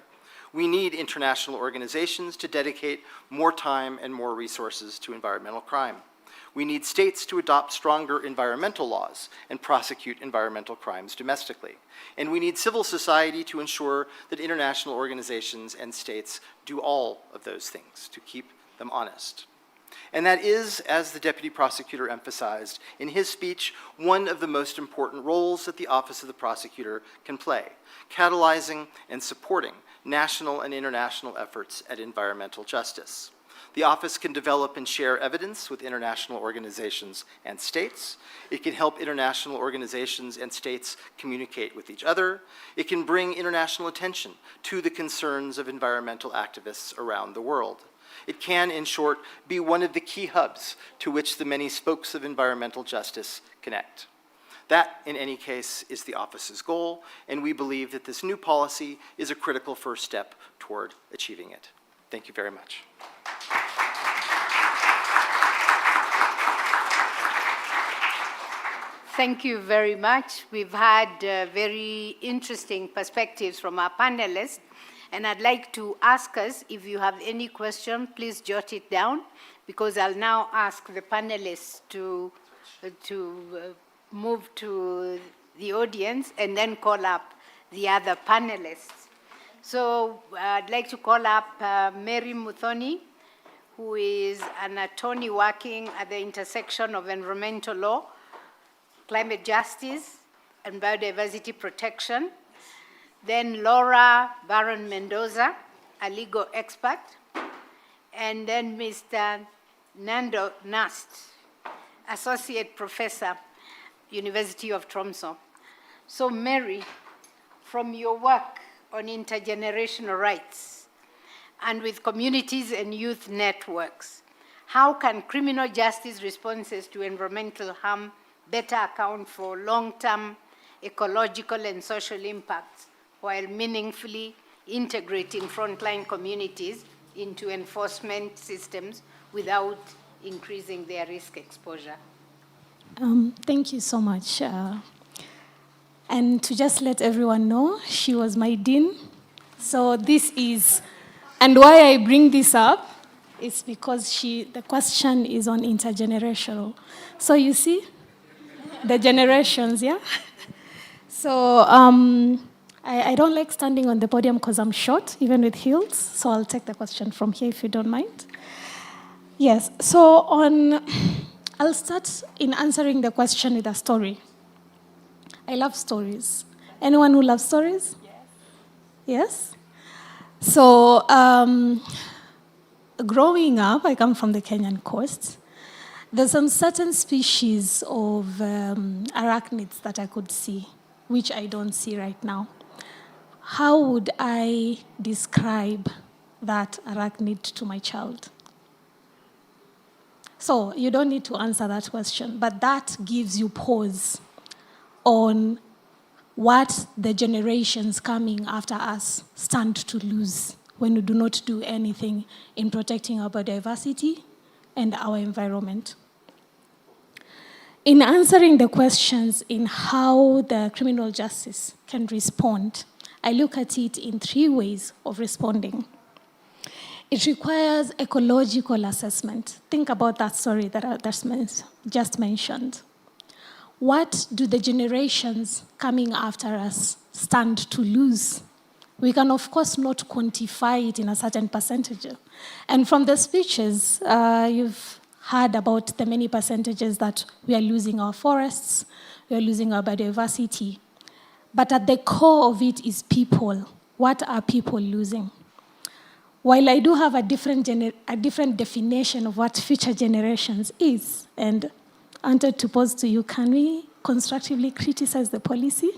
We need international organizations to dedicate more time and more resources to environmental crime. We need states to adopt stronger environmental laws and prosecute environmental crimes domestically. And we need civil society to ensure that international organizations and states do all of those things to keep them honest. And that is, as the Deputy Prosecutor emphasized in his speech, one of the most important roles that the Office of the Prosecutor can play, catalyzing and supporting national and international efforts at environmental justice. The office can develop and share evidence with international organizations and states. It can help international organizations and states communicate with each other. It can bring international attention to the concerns of environmental activists around the world. It can, in short, be one of the key hubs to which the many spokes of environmental justice connect. That, in any case, is the office's goal, and we believe that this new policy is a critical first step toward achieving it. Thank you very much. Thank you very much. We've had very interesting perspectives from our panelists, and I'd like to ask us, if you have any question, please jot it down, because I'll now ask the panelists to move to the audience and then call up the other panelists. So I'd like to call up Mary Muthoni, who is an attorney working at the intersection of environmental law, climate justice, and biodiversity protection. Then Laura Baron Mendoza, a legal expert. And then Mr. Nando Nast, associate professor, University of Tromsø. So Mary, from your work on intergenerational rights and with communities and youth networks, how can criminal justice responses to environmental harm better account for long-term ecological and social impacts while meaningfully integrating frontline communities into enforcement systems without increasing their risk exposure? Thank you so much. And to just let everyone know, she was my dean. So this is, and why I bring this up is because the question is on intergenerational. So you see, the generations, yeah? So I don't like standing on the podium because I'm short, even with heels. So I'll take the question from here if you don't mind. Yes, so I'll start in answering the question with a story. I love stories. Anyone who loves stories? Yes? So growing up, I come from the Kenyan coast. There's some certain species of arachnids that I could see, which I don't see right now. How would I describe that arachnid to my child? So you don't need to answer that question, but that gives you pause on what the generations coming after us stand to lose when we do not do anything in protecting our biodiversity and our environment. In answering the questions in how the criminal justice can respond, I look at it in 3 ways of responding. It requires ecological assessment. Think about that story that I just mentioned. What do the generations coming after us stand to lose? We can, of course, not quantify it in a certain percentage. And from the speeches, you've heard about the many percentages that we are losing our forests, we are losing our biodiversity. But at the core of it is people. What are people losing? While I do have a different definition of what future generations is, and I wanted to pose to you, can we constructively criticize the policy?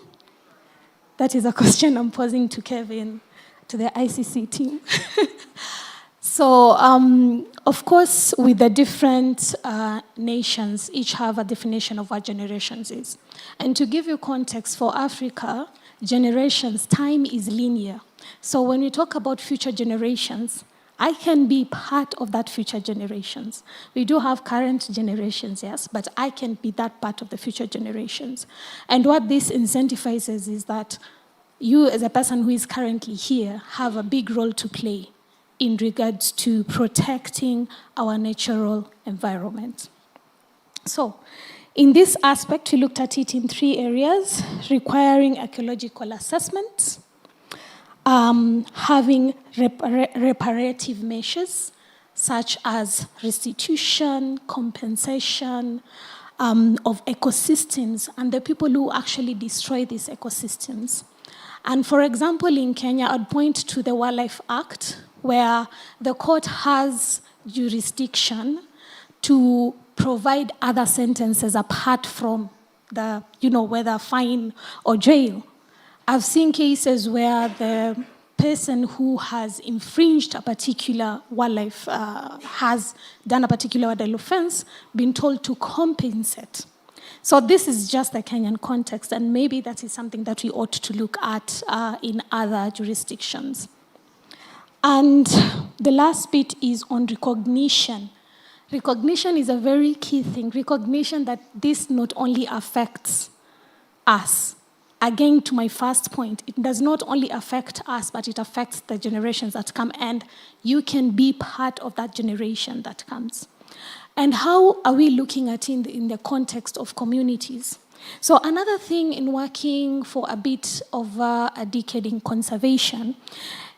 That is a question I'm posing to Kevin, to the ICC team. So, of course, with the different nations, each have a definition of what generations is. And to give you context, for Africa, generations, time is linear. So when we talk about future generations, I can be part of that future generations. We do have current generations, yes, but I can be that part of the future generations. And what this incentivizes is that you, as a person who is currently here, have a big role to play in regards to protecting our natural environment. So, in this aspect, we looked at it in 3 areas: requiring ecological assessment, having reparative measures, such as restitution, compensation of ecosystems, and the people who actually destroy these ecosystems. And for example, in Kenya, I'd point to the Wildlife Act, where the court has jurisdiction to provide other sentences apart from the, whether fine or jail. I've seen cases where the person who has infringed a particular wildlife, has done a particular wildlife offense, been told to compensate. So this is just the Kenyan context, and maybe that is something that we ought to look at in other jurisdictions. And the last bit is on recognition. Recognition is a very key thing. Recognition that this not only affects us. Again, to my first point, it does not only affect us, but it affects the generations that come, and you can be part of that generation that comes. And how are we looking at it in the context of communities? So another thing in working for a bit over a decade in conservation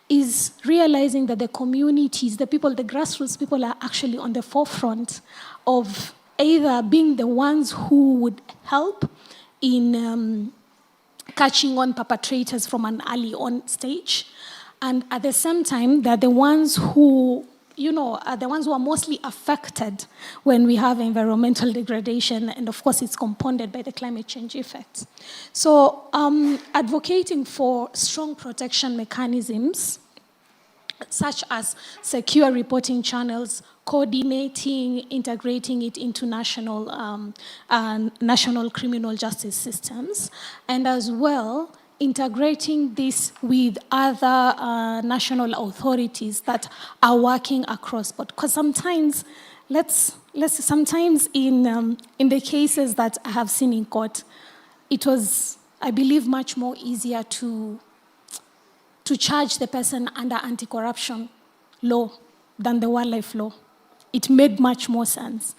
is realizing that the communities, the people, the grassroots people are actually on the forefront of either being the ones who would help in catching on perpetrators from an early on stage, and at the same time, they're the ones who, are the ones who are mostly affected when we have environmental degradation, and of course it's compounded by the climate change effects. So advocating for strong protection mechanisms, such as secure reporting channels, coordinating, integrating it into national criminal justice systems, and as well integrating this with other national authorities that are working across. Because sometimes, sometimes in the cases that I have seen in court, it was, I believe, much more easier to charge the person under anti-corruption law than the wildlife law. It made much more sense.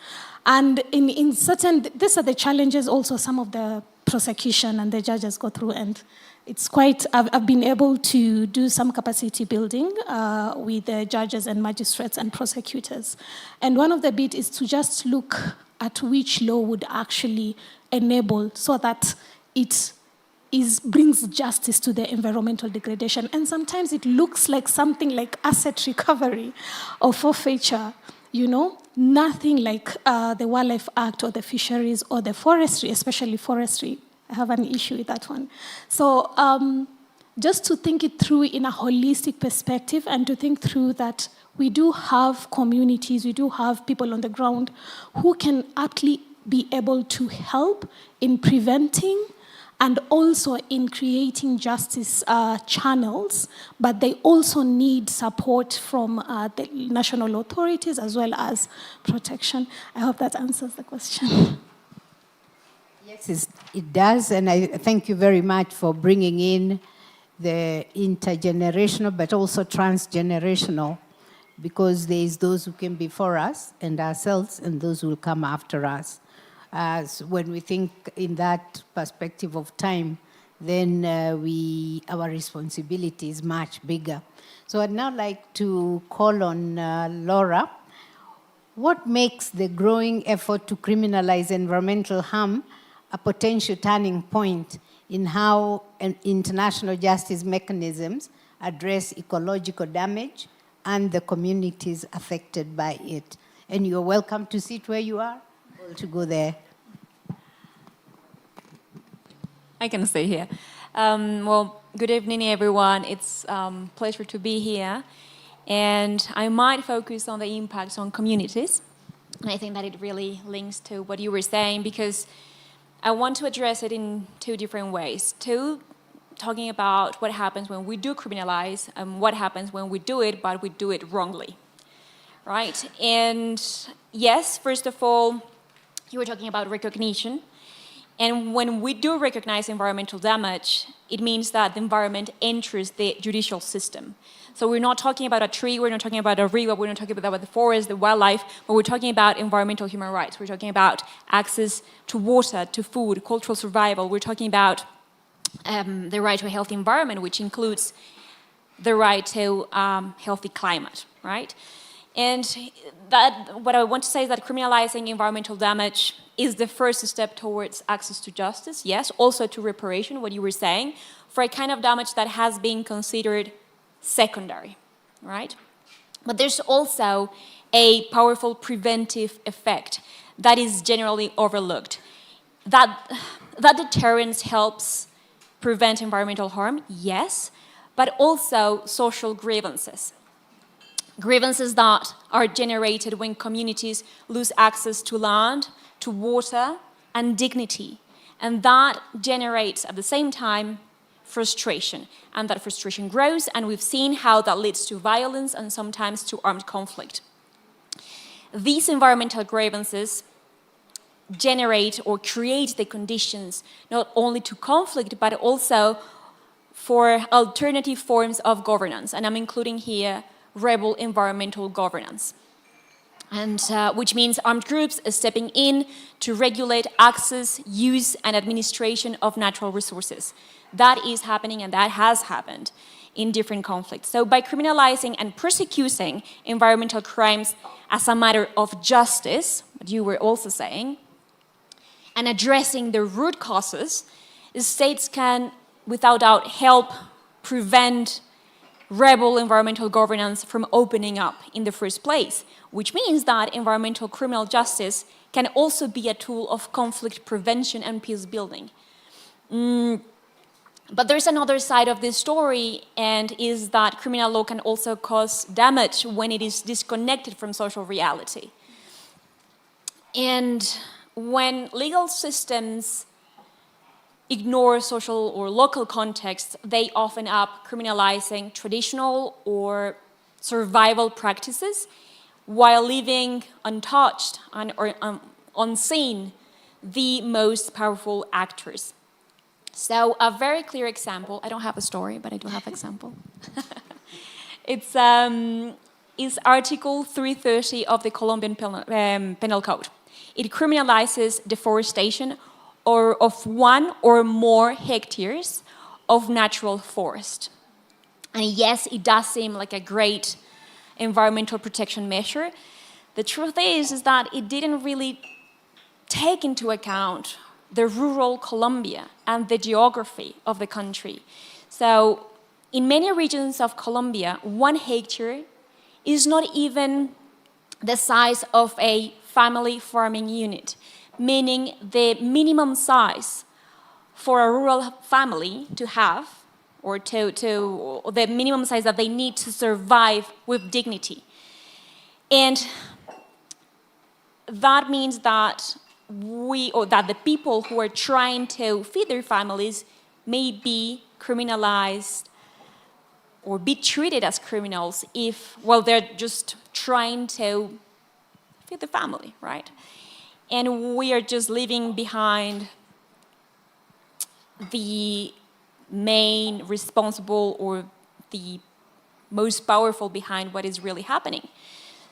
And in certain, these are the challenges also some of the prosecution and the judges go through, and it's quite, I've been able to do some capacity building with the judges and magistrates and prosecutors. And one of the bit is to just look at which law would actually enable so that it brings justice to the environmental degradation. And sometimes it looks like something like asset recovery or forfeiture, nothing like the Wildlife Act or the fisheries or the forestry, especially forestry. I have an issue with that one. So just to think it through in a holistic perspective, and to think through that we do have communities, we do have people on the ground who can aptly be able to help in preventing and also in creating justice channels, but they also need support from the national authorities as well as protection. I hope that answers the question. Yes, it does, and I thank you very much for bringing in the intergenerational, but also transgenerational, because there is those who came before us and ourselves, and those who will come after us. When we think in that perspective of time, then our responsibility is much bigger. So I'd now like to call on Laura. What makes the growing effort to criminalize environmental harm a potential turning point in how international justice mechanisms address ecological damage and the communities affected by it? And you're welcome to sit where you are, or to go there. I can stay here. Well, good evening, everyone. It's a pleasure to be here. And I might focus on the impacts on communities. And I think that it really links to what you were saying, because I want to address it in two different ways. Two, talking about what happens when we do criminalize, and what happens when we do it, but we do it wrongly, right? And yes, first of all, you were talking about recognition. And when we do recognize environmental damage, it means that the environment enters the judicial system. So we're not talking about a tree, we're not talking about a river, we're not talking about the forest, the wildlife, but we're talking about environmental human rights. We're talking about access to water, to food, cultural survival. We're talking about the right to a healthy environment, which includes the right to healthy climate, right? And that, what I want to say is that criminalizing environmental damage is the first step towards access to justice, yes, also to reparation, what you were saying, for a kind of damage that has been considered secondary, right? But there's also a powerful preventive effect that is generally overlooked. That deterrence helps prevent environmental harm, yes, but also social grievances. Grievances that are generated when communities lose access to land, to water, and dignity. And that generates, at the same time, frustration. And that frustration grows, and we've seen how that leads to violence and sometimes to armed conflict. These environmental grievances generate or create the conditions not only to conflict, but also for alternative forms of governance. And I'm including here rebel environmental governance, and which means armed groups stepping in to regulate access, use, and administration of natural resources. That is happening, and that has happened in different conflicts. So by criminalizing and prosecuting environmental crimes as a matter of justice, what you were also saying, and addressing the root causes, states can, without doubt, help prevent rebel environmental governance from opening up in the first place, which means that environmental criminal justice can also be a tool of conflict prevention and peace building. But there's another side of this story, and is that criminal law can also cause damage when it is disconnected from social reality. And when legal systems ignore social or local contexts, they often end up criminalizing traditional or survival practices while leaving untouched or unseen the most powerful actors. So a very clear example, I don't have a story, but I do have an example. It's Article 330 of the Colombian Penal Code. It criminalizes deforestation of 1 or more hectares of natural forest. And yes, it does seem like a great environmental protection measure. The truth is that it didn't really take into account the rural Colombia and the geography of the country. So in many regions of Colombia, 1 hectare is not even the size of a family farming unit, meaning the minimum size for a rural family to have, or the minimum size that they need to survive with dignity. And that means that the people who are trying to feed their families may be criminalized or be treated as criminals while they're just trying to feed the family, right? And we are just leaving behind the main responsible or the most powerful behind what is really happening.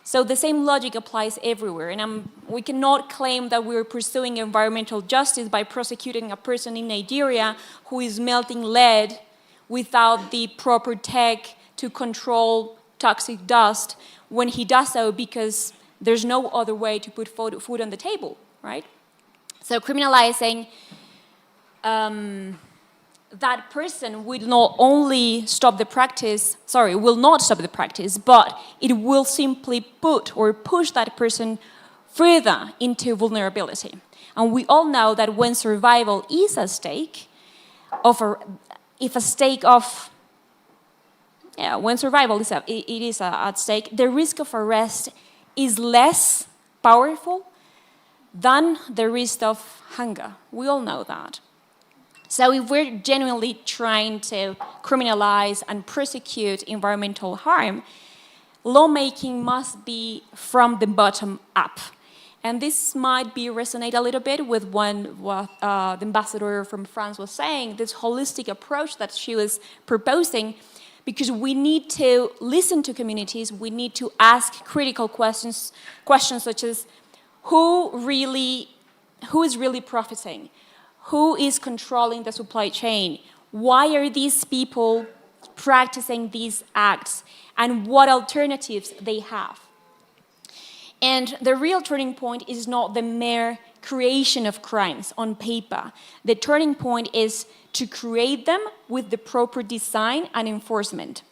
So the same logic applies everywhere, and we cannot claim that we're pursuing environmental justice by prosecuting a person in Nigeria who is melting lead without the proper tech to control toxic dust when he does so because there's no other way to put food on the table, right? So criminalizing that person will not stop the practice, but it will simply push that person further into vulnerability. And we all know that when survival is at stake, when survival is at stake, the risk of arrest is less powerful than the risk of hunger. We all know that. So if we're genuinely trying to criminalize and prosecute environmental harm, lawmaking must be from the bottom up. And this might resonate a little bit with what the ambassador from France was saying, this holistic approach that she was proposing, because we need to listen to communities, we need to ask critical questions such as who is really profiting? Who is controlling the supply chain? Why are these people practicing these acts? And what alternatives they have? And the real turning point is not the mere creation of crimes on paper. The turning point is to create them with the proper design and enforcement.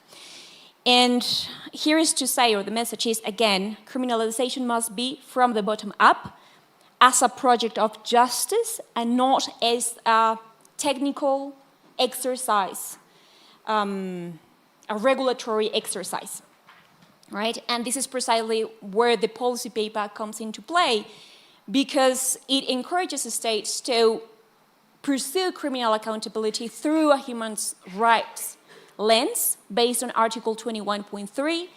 And here is to say, or the message is, again, criminalization must be from the bottom up, as a project of justice and not as a technical exercise, a regulatory exercise, right? And this is precisely where the policy paper comes into play, because it encourages states to pursue criminal accountability through a human rights lens based on Article 21.3,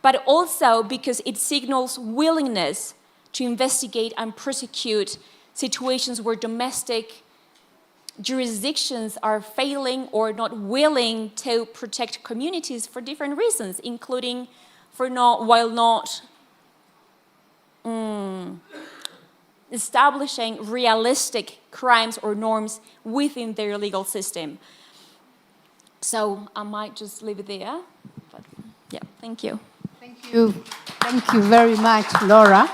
but also because it signals willingness to investigate and prosecute situations where domestic jurisdictions are failing or not willing to protect communities for different reasons, including while not establishing realistic crimes or norms within their legal system. So I might just leave it there. But yeah, thank you. Thank you. Thank you very much, Laura.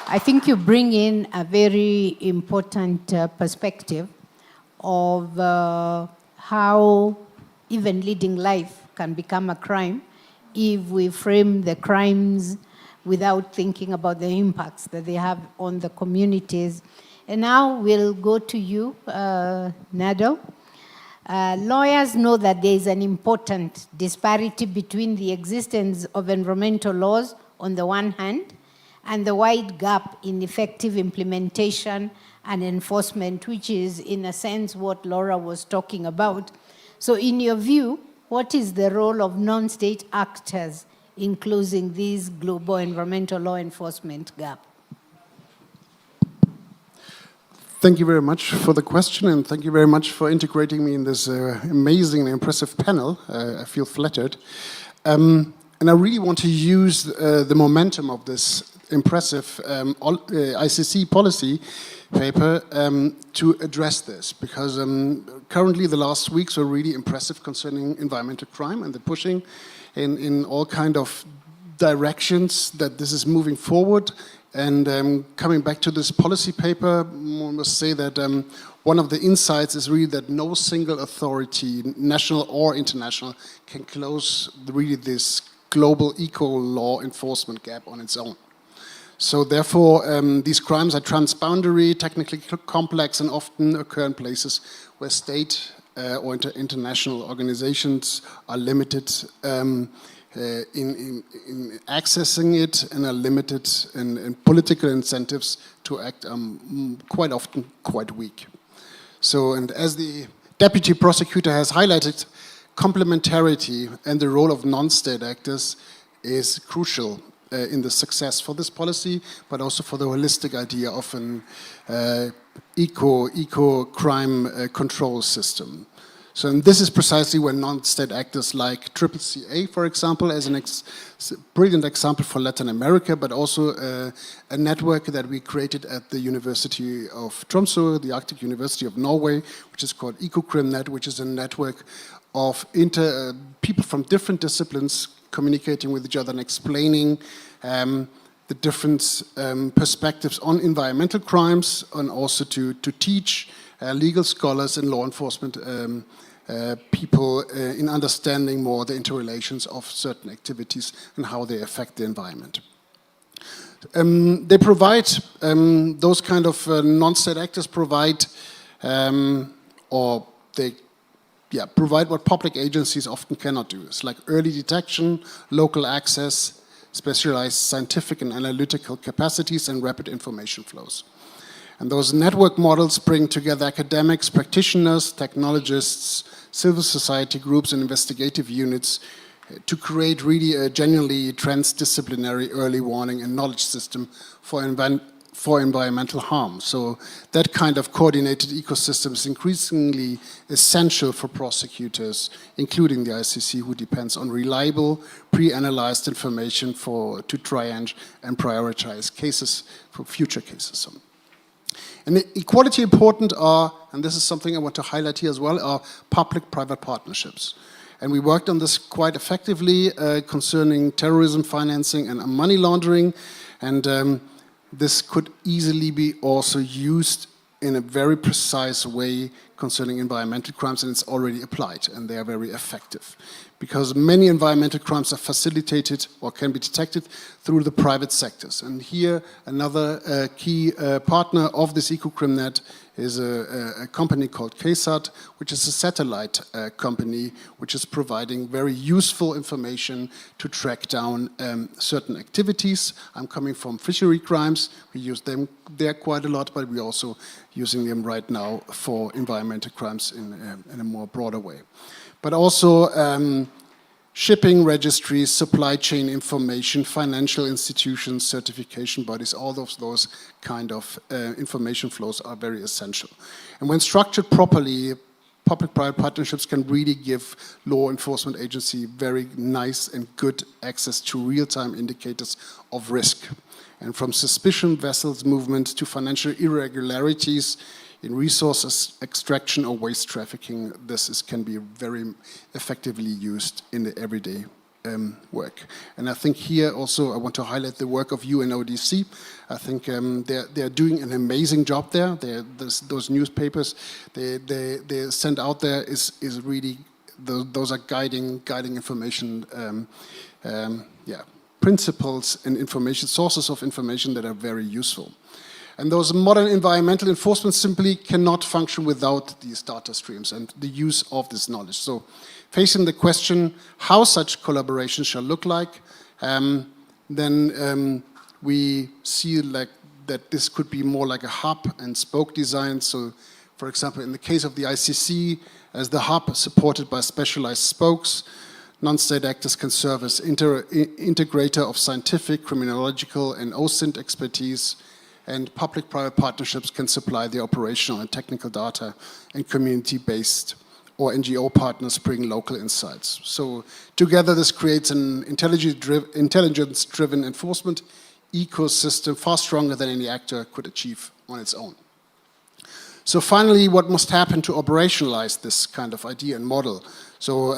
I think you bring in a very important perspective of how even leading life can become a crime if we frame the crimes without thinking about the impacts that they have on the communities. And now we'll go to you, Nado. Lawyers know that there is an important disparity between the existence of environmental laws on the one hand and the wide gap in effective implementation and enforcement, which is in a sense what Laura was talking about. So in your view, what is the role of non-state actors in closing this global environmental law enforcement gap? Thank you very much for the question, and thank you very much for integrating me in this amazing and impressive panel. I feel flattered. And I really want to use the momentum of this impressive ICC policy paper to address this, because currently the last weeks were really impressive concerning environmental crime, and the pushing in all kind of directions that this is moving forward. And coming back to this policy paper, I must say that one of the insights is really that no single authority, national or international, can close really this global eco-law enforcement gap on its own. So therefore, these crimes are transboundary, technically complex, and often occur in places where state or international organizations are limited in accessing it, and are limited in political incentives to act quite often quite weak. So, and as the deputy prosecutor has highlighted, complementarity and the role of non-state actors is crucial in the success for this policy, but also for the holistic idea of an eco-crime control system. So, and this is precisely where non-state actors like CCCA, for example, as a brilliant example for Latin America, but also a network that we created at the University of Tromsø, the Arctic University of Norway, which is called EcoCrimNet, which is a network of people from different disciplines communicating with each other and explaining the different perspectives on environmental crimes, and also to teach legal scholars and law enforcement people in understanding more the interrelations of certain activities and how they affect the environment. They provide, those kind of non-state actors provide, or they provide what public agencies often cannot do. It's like early detection, local access, specialized scientific and analytical capacities, and rapid information flows. And those network models bring together academics, practitioners, technologists, civil society groups, and investigative units to create really a genuinely transdisciplinary early warning and knowledge system for environmental harm. So that kind of coordinated ecosystem is increasingly essential for prosecutors, including the ICC, who depends on reliable, pre-analyzed information to triage and prioritize cases for future cases. And equally important are, and this is something I want to highlight here as well, are public-private partnerships. And we worked on this quite effectively concerning terrorism financing and money laundering. And this could easily be also used in a very precise way concerning environmental crimes, and it's already applied, and they are very effective. Because many environmental crimes are facilitated or can be detected through the private sectors. And here, another key partner of this EcoCrimNet is a company called KSAT, which is a satellite company, which is providing very useful information to track down certain activities. I'm coming from fishery crimes. We use them there quite a lot, but we're also using them right now for environmental crimes in a more broader way. But also shipping registries, supply chain information, financial institutions, certification bodies, all of those kind of information flows are very essential. And when structured properly, public-private partnerships can really give law enforcement agency very nice and good access to real-time indicators of risk. And from suspicion vessels movement to financial irregularities in resources extraction or waste trafficking, can be very effectively used in the everyday work. And I think here also I want to highlight the work of UNODC. I think they're doing an amazing job there. Those newspapers they send out there is really, those are guiding information, principles and information, sources of information that are very useful. And those modern environmental enforcement simply cannot function without these data streams and the use of this knowledge. So facing the question how such collaboration shall look like, then we see that this could be more like a hub and spoke design. So for example, in the case of the ICC, as the hub supported by specialized spokes, non-state actors can serve as integrator of scientific, criminological and OSINT expertise, and public-private partnerships can supply the operational and technical data, and community-based or NGO partners bring local insights. So together this creates an intelligence-driven enforcement ecosystem far stronger than any actor could achieve on its own. So finally, what must happen to operationalize this kind of idea and model? So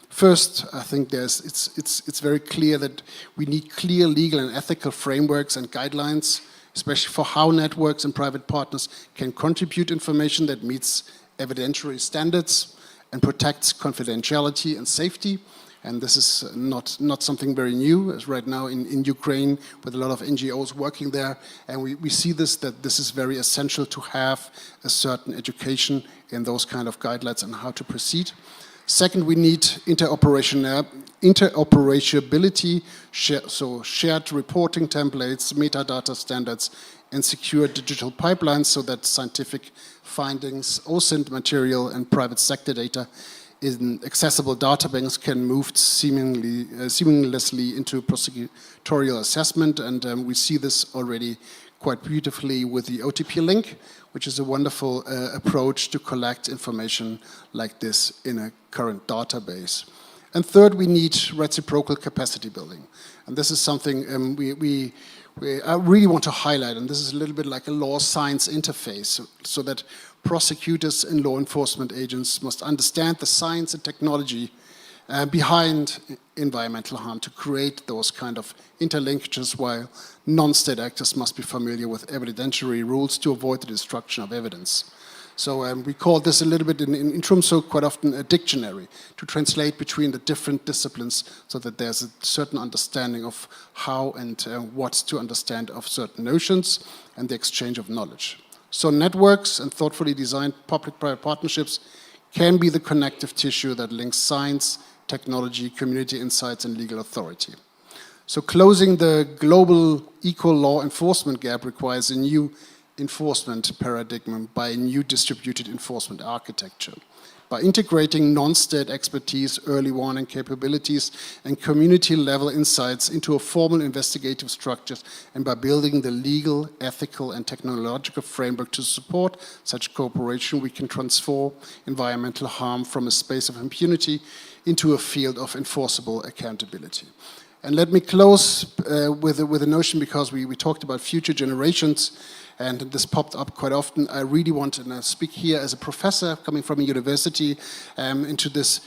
first, I think it's very clear that we need clear legal and ethical frameworks and guidelines, especially for how networks and private partners can contribute information that meets evidentiary standards and protects confidentiality and safety. And this is not something very new, as right now in Ukraine, with a lot of NGOs working there. And we see that this is very essential to have a certain education in those kind of guidelines and how to proceed. Second, we need interoperability, so shared reporting templates, metadata standards, and secure digital pipelines so that scientific findings, OSINT material, and private sector data in accessible databanks can move seamlessly into prosecutorial assessment. And we see this already quite beautifully with the OTP link, which is a wonderful approach to collect information like this in a current database. And third, we need reciprocal capacity building. And this is something I really want to highlight, and this is a little bit like a law-science interface, so that prosecutors and law enforcement agents must understand the science and technology behind environmental harm to create those kind of interlinkages, while non-state actors must be familiar with evidentiary rules to avoid the destruction of evidence. So we call this a little bit in Tromsø quite often a dictionary to translate between the different disciplines so that there's a certain understanding of how and what to understand of certain notions and the exchange of knowledge. So networks and thoughtfully designed public-private partnerships can be the connective tissue that links science, technology, community insights, and legal authority. So closing the global equal law enforcement gap requires a new enforcement paradigm by a new distributed enforcement architecture. By integrating non-state expertise, early warning capabilities, and community-level insights into a formal investigative structure, and by building the legal, ethical, and technological framework to support such cooperation, we can transform environmental harm from a space of impunity into a field of enforceable accountability. And let me close with a notion, because we talked about future generations, and this popped up quite often. I really want to speak here as a professor coming from a university into this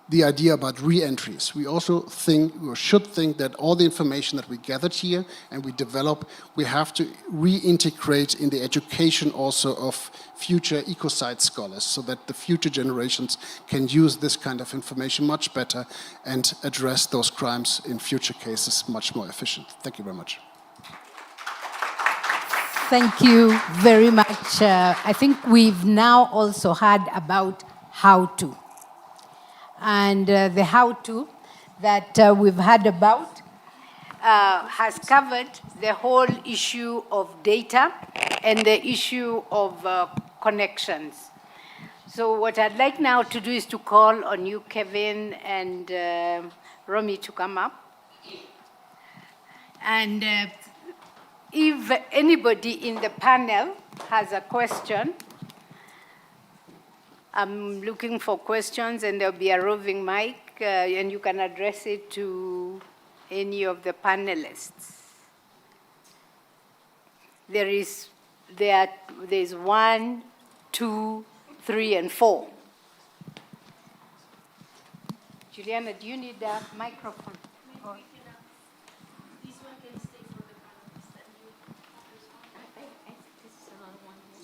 the idea about re-entries. We also think, or should think, that all the information that we gathered here and we develop, we have to reintegrate in the education also of future ecocide scholars, so that the future generations can use this kind of information much better and address those crimes in future cases much more efficient. Thank you very much. Thank you very much. I think we've now also heard about how to. And the how-to that we've heard about has covered the whole issue of data and the issue of connections. So what I'd like now to do is to call on you, Kevin and Romy, to come up. And if anybody in the panel has a question, I'm looking for questions, and there'll be a roving mic, and you can address it to any of the panelists. There's 1, 2, 3, and 4. Juliana, do you need a microphone? Or? This one can stay for the panelists that you this is another one here.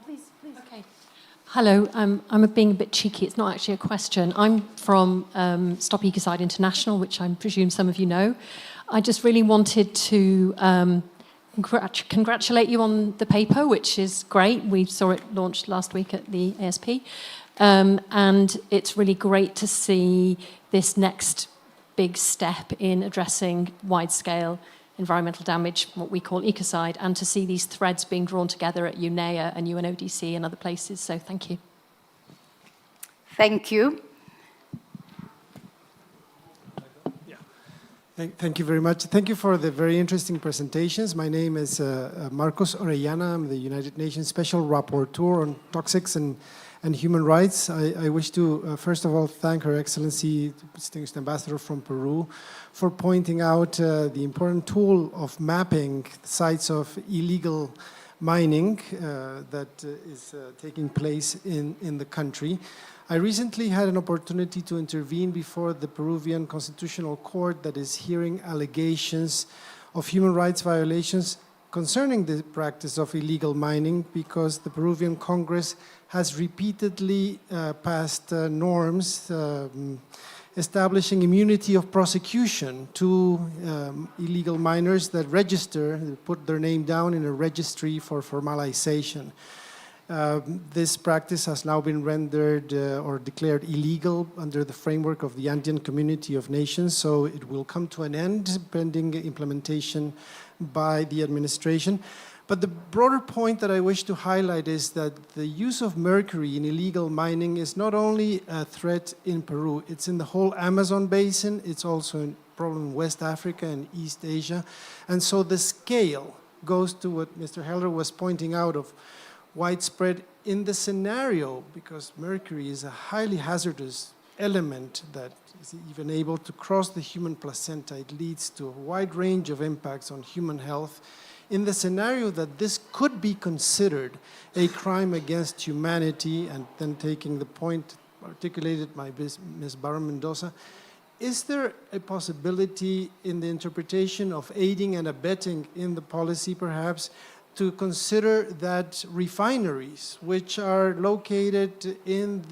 Please. Okay. Hello, I'm being a bit cheeky. It's not actually a question. I'm from Stop Ecocide International, which I presume some of you know. I just really wanted to congratulate you on the paper, which is great. We saw it launched last week at the ASP. And it's really great to see this next big step in addressing wide-scale environmental damage, what we call ecocide, and to see these threads being drawn together at UNEA and UNODC and other places. So thank you. Thank you. Thank you very much. Thank you for the very interesting presentations. My name is Marcos Orellana. I'm the United Nations Special Rapporteur on Toxics and Human Rights. I wish to, first of all, thank Her Excellency, Distinguished Ambassador from Peru, for pointing out the important tool of mapping sites of illegal mining that is taking place in the country. I recently had an opportunity to intervene before the Peruvian Constitutional Court that is hearing allegations of human rights violations concerning the practice of illegal mining, because the Peruvian Congress has repeatedly passed norms establishing immunity of prosecution to illegal miners that register, put their name down in a registry for formalization. This practice has now been rendered or declared illegal under the framework of the Andean Community of Nations, so it will come to an end pending implementation by the administration. But the broader point that I wish to highlight is that the use of mercury in illegal mining is not only a threat in Peru, it's in the whole Amazon basin, it's also a problem in West Africa and East Asia. And so the scale goes to what Mr. Heller was pointing out of widespread in the scenario, because mercury is a highly hazardous element that is even able to cross the human placenta. It leads to a wide range of impacts on human health. In the scenario that this could be considered a crime against humanity, and then taking the point articulated by Ms. Barra-Mendoza, is there a possibility in the interpretation of aiding and abetting in the policy, perhaps, to consider that refineries, which are located in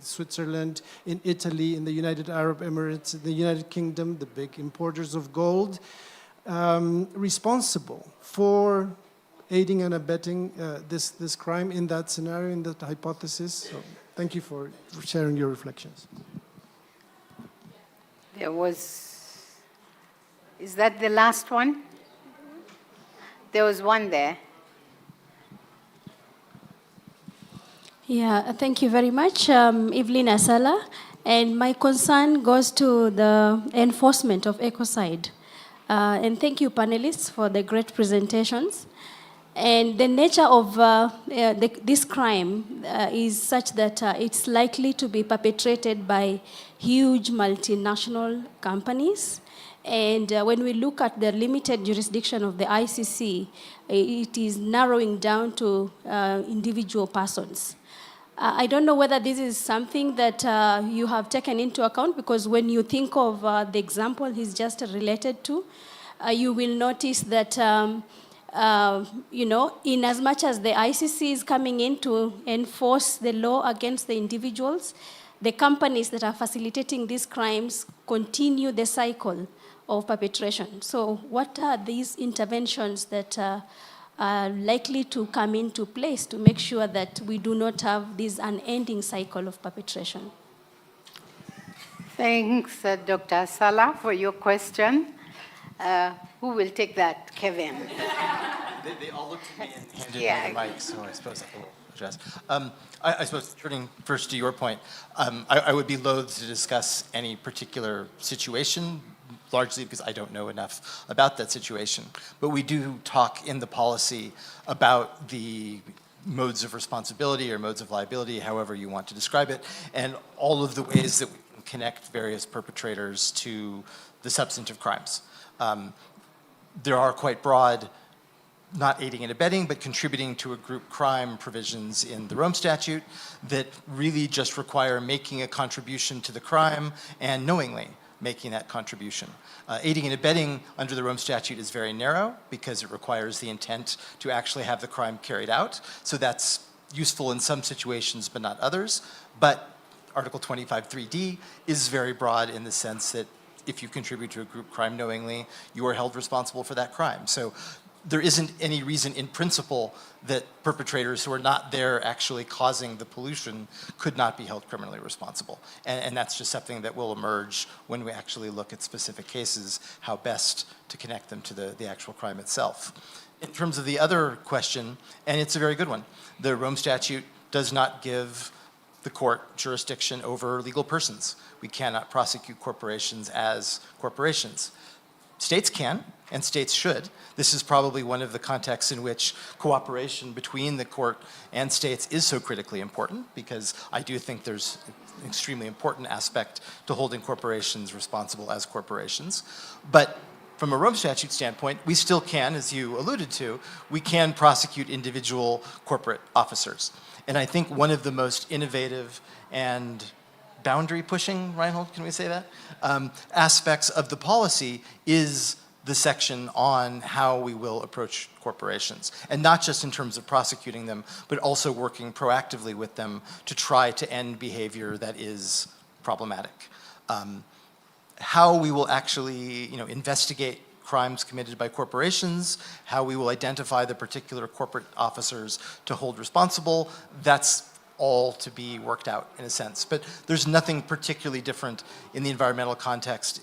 Switzerland, in Italy, in the United Arab Emirates, the United Kingdom, the big importers of gold, responsible for aiding and abetting this crime in that scenario, in that hypothesis? So thank you for sharing your reflections. Is that the last one? There was one there. Yeah, thank you very much, Evelyn Asala. And my concern goes to the enforcement of ecocide. And thank you, panelists, for the great presentations. And the nature of this crime is such that it's likely to be perpetrated by huge multinational companies. And when we look at the limited jurisdiction of the ICC, it is narrowing down to individual persons. I don't know whether this is something that you have taken into account, because when you think of the example he's just related to, you will notice that, you know, in as much as the ICC is coming in to enforce the law against the individuals, the companies that are facilitating these crimes continue the cycle of perpetration. So what are these interventions that are likely to come into place to make sure that we do not have this unending cycle of perpetration? Thanks, Dr. Sala, for your question. Who will take that? Kevin. They all looked at me and handed me the mic, so I suppose I will address. I suppose, turning first to your point, I would be loath to discuss any particular situation, largely because I don't know enough about that situation. But we do talk in the policy about the modes of responsibility or modes of liability, however you want to describe it, and all of the ways that we can connect various perpetrators to the substantive crimes. There are quite broad, not aiding and abetting, but contributing to a group crime provisions in the Rome Statute that really just require making a contribution to the crime and knowingly making that contribution. Aiding and abetting under the Rome Statute is very narrow because it requires the intent to actually have the crime carried out. So that's useful in some situations, but not others. But Article 25(3)(d) is very broad in the sense that if you contribute to a group crime knowingly, you are held responsible for that crime. So there isn't any reason in principle that perpetrators who are not there actually causing the pollution could not be held criminally responsible. And that's just something that will emerge when we actually look at specific cases, how best to connect them to the actual crime itself. In terms of the other question, and it's a very good one, the Rome Statute does not give the court jurisdiction over legal persons. We cannot prosecute corporations as corporations. States can, and states should. This is probably one of the contexts in which cooperation between the court and states is so critically important, because I do think there's an extremely important aspect to holding corporations responsible as corporations. But from a Rome Statute standpoint, we still can, as you alluded to, we can prosecute individual corporate officers. And I think one of the most innovative and boundary pushing, Reinhold, can we say that? Aspects of the policy is the section on how we will approach corporations. And not just in terms of prosecuting them, but also working proactively with them to try to end behavior that is problematic. How we will actually investigate crimes committed by corporations, how we will identify the particular corporate officers to hold responsible, that's all to be worked out in a sense. But there's nothing particularly different in the environmental context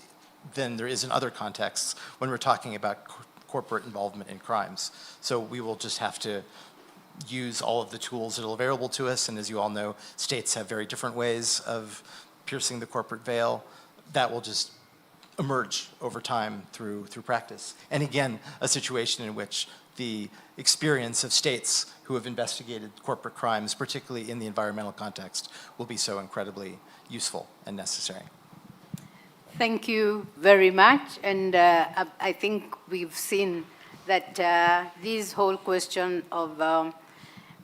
than there is in other contexts when we're talking about corporate involvement in crimes. So we will just have to use all of the tools that are available to us, and as you all know, states have very different ways of piercing the corporate veil. That will just emerge over time through practice. And again, a situation in which the experience of states who have investigated corporate crimes, particularly in the environmental context, will be so incredibly useful and necessary. Thank you very much. And I think we've seen that this whole question of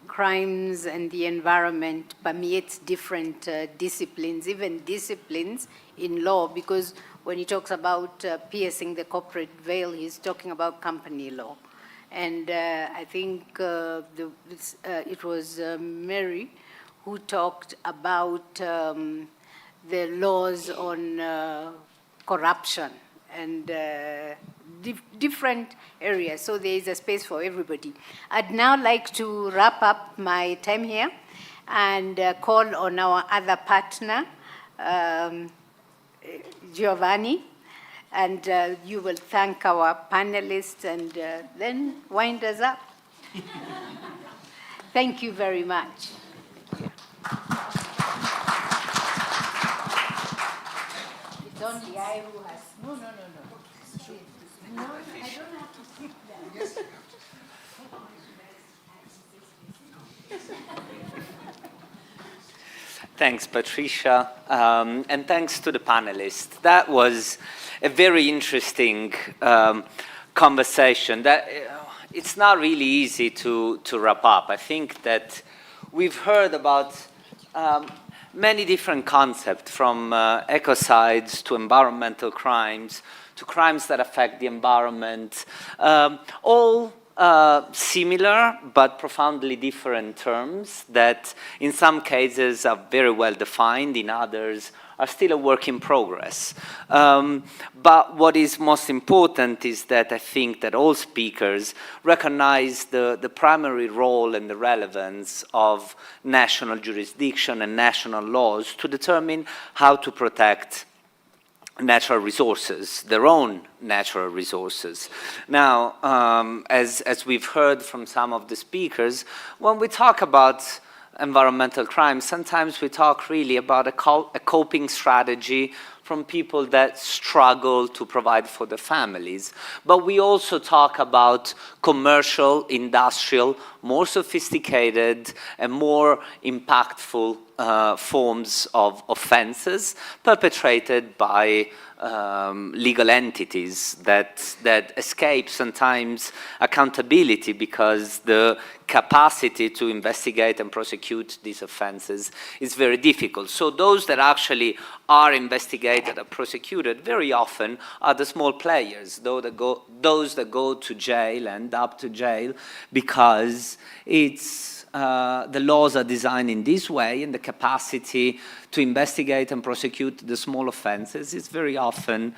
crimes and the environment permeates different disciplines, even disciplines in law, because when he talks about piercing the corporate veil, he's talking about company law. And I think it was Mary who talked about the laws on corruption and different areas. So there is a space for everybody. I'd now like to wrap up my time here and call on our other partner, Giovanni, and you will thank our panelists and then wind us up. Thank you very much. It's only I who has, no. No, I don't have to sit there. Yes, you have Thanks, Patricia, and thanks to the panelists. That was a very interesting conversation. It's not really easy to wrap up. I think that we've heard about many different concepts, from ecocides to environmental crimes to crimes that affect the environment, all similar but profoundly different terms that in some cases are very well defined, in others are still a work in progress. But what is most important is that I think that all speakers recognize the primary role and the relevance of national jurisdiction and national laws to determine how to protect natural resources, their own natural resources. Now, as we've heard from some of the speakers, when we talk about environmental crime, sometimes we talk really about a coping strategy from people that struggle to provide for their families. But we also talk about commercial, industrial, more sophisticated and more impactful forms of offenses perpetrated by legal entities that escape sometimes accountability because the capacity to investigate and prosecute these offenses is very difficult. So those that actually are investigated or prosecuted very often are the small players, those that go to jail, end up to jail because it's the laws are designed in this way, and the capacity to investigate and prosecute the small offenses is very often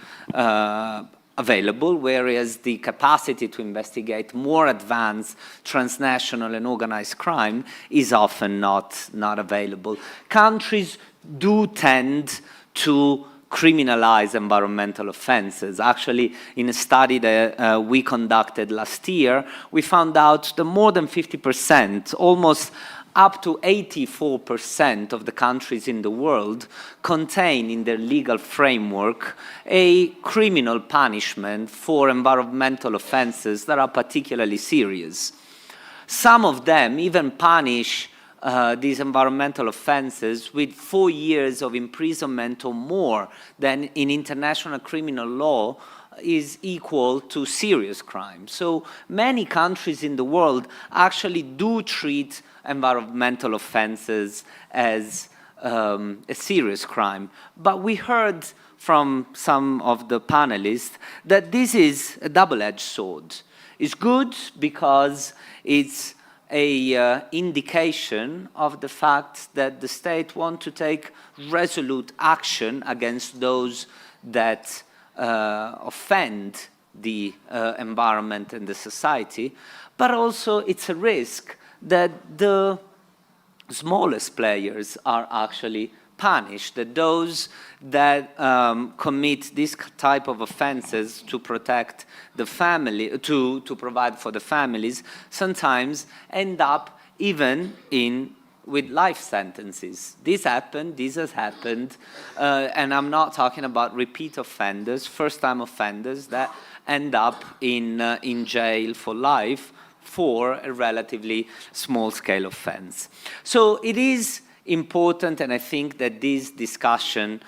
available, whereas the capacity to investigate more advanced transnational and organized crime is often not available. Countries do tend to criminalize environmental offenses. Actually, in a study that we conducted last year, we found out that more than 50%, almost up to 84% of the countries in the world contain in their legal framework a criminal punishment for environmental offenses that are particularly serious. Some of them even punish these environmental offenses with 4 years of imprisonment or more than in international criminal law is equal to serious crime. So many countries in the world actually do treat environmental offenses as a serious crime. But we heard from some of the panelists that this is a double-edged sword. It's good because it's an indication of the fact that the state wants to take resolute action against those that offend the environment and the society, but also it's a risk that the smallest players are actually punished, that those that commit this type of offenses to protect the family, to provide for the families, sometimes end up even with life sentences. This has happened, and I'm not talking about repeat offenders, first-time offenders that end up in jail for life for a relatively small-scale offense. So it is important, and I think that this discussion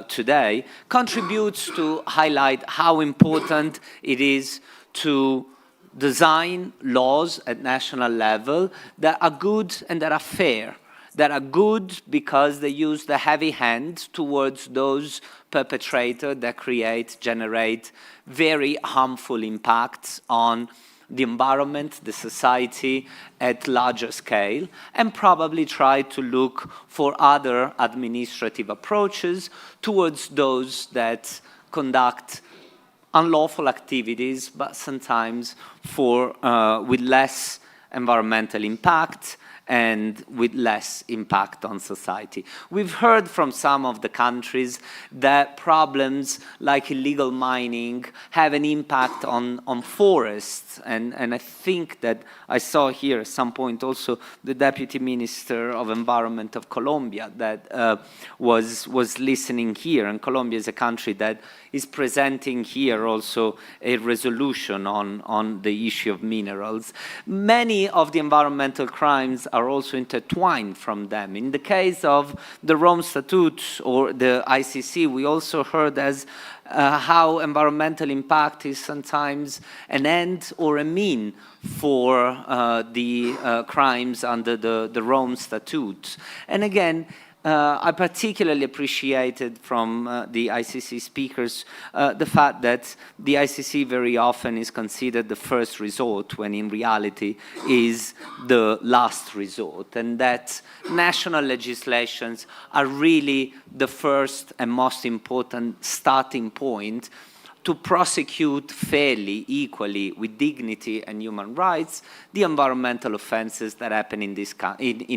today contributes to highlight how important it is to design laws at national level that are good and that are fair, that are good because they use the heavy hand towards those perpetrators that generate very harmful impacts on the environment, the society at larger scale, and probably try to look for other administrative approaches towards those that conduct unlawful activities, but sometimes with less environmental impact and with less impact on society. We've heard from some of the countries that problems like illegal mining have an impact on forests, and I think that I saw here at some point also the Deputy Minister of Environment of Colombia that was listening here, and Colombia is a country that is presenting here also a resolution on the issue of minerals. Many of the environmental crimes are also intertwined from them. In the case of the Rome Statute or the ICC, we also heard as how environmental impact is sometimes an end or a mean for the crimes under the Rome Statute. And again, I particularly appreciated from the ICC speakers the fact that the ICC very often is considered the first resort when in reality is the last resort, and that national legislations are really the first and most important starting point to prosecute fairly, equally, with dignity and human rights, the environmental offenses that happen in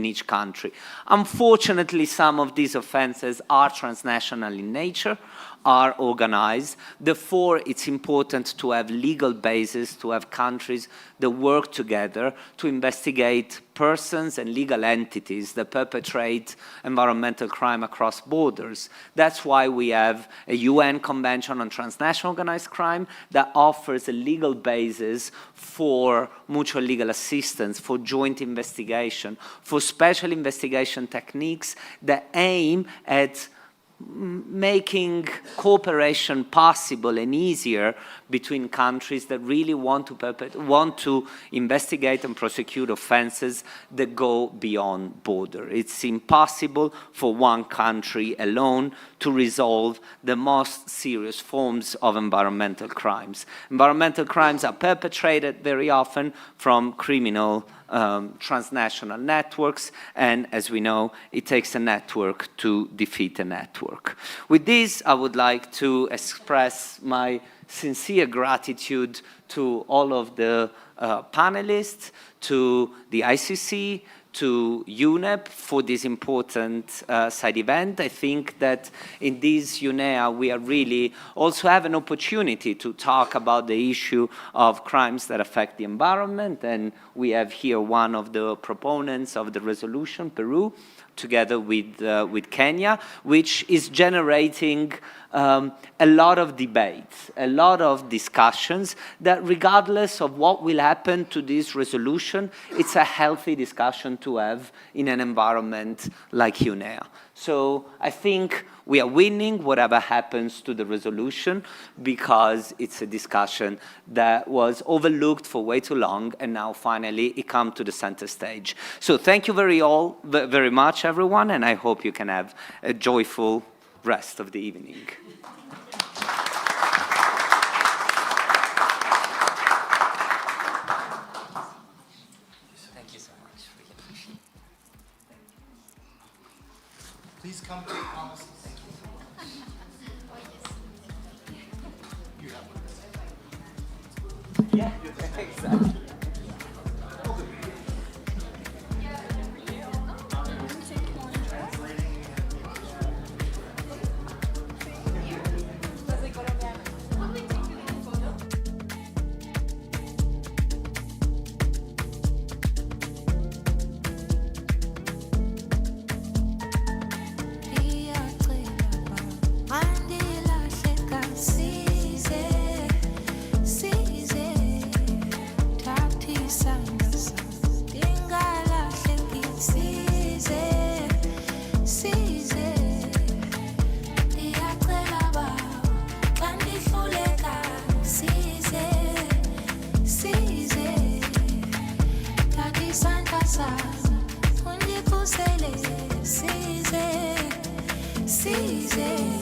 each country. Unfortunately, some of these offenses are transnational in nature, are organized. Therefore, it's important to have legal bases, to have countries that work together to investigate persons and legal entities that perpetrate environmental crime across borders. That's why we have a UN Convention on Transnational Organized Crime that offers a legal basis for mutual legal assistance, for joint investigation, for special investigation techniques that aim at making cooperation possible and easier between countries that really want to investigate and prosecute offenses that go beyond border. It's impossible for one country alone to resolve the most serious forms of environmental crimes. Environmental crimes are perpetrated very often from criminal transnational networks, and as we know, it takes a network to defeat a network. With this, I would like to express my sincere gratitude to all of the panelists, to the ICC, to UNEP for this important side event. I think that in this UNEA we are really also have an opportunity to talk about the issue of crimes that affect the environment, and we have here one of the proponents of the resolution, Peru, together with Kenya, which is generating a lot of debates, a lot of discussions that regardless of what will happen to this resolution, it's a healthy discussion to have in an environment like UNEA. So I think we are winning whatever happens to the resolution because it's a discussion that was overlooked for way too long, and now finally it comes to the center stage. So thank you very much, everyone, and I hope you can have a joyful rest of the evening. Thank you so much. Really appreciate it. Please come to the promise. Thank you. You have one. Yeah, exactly. Size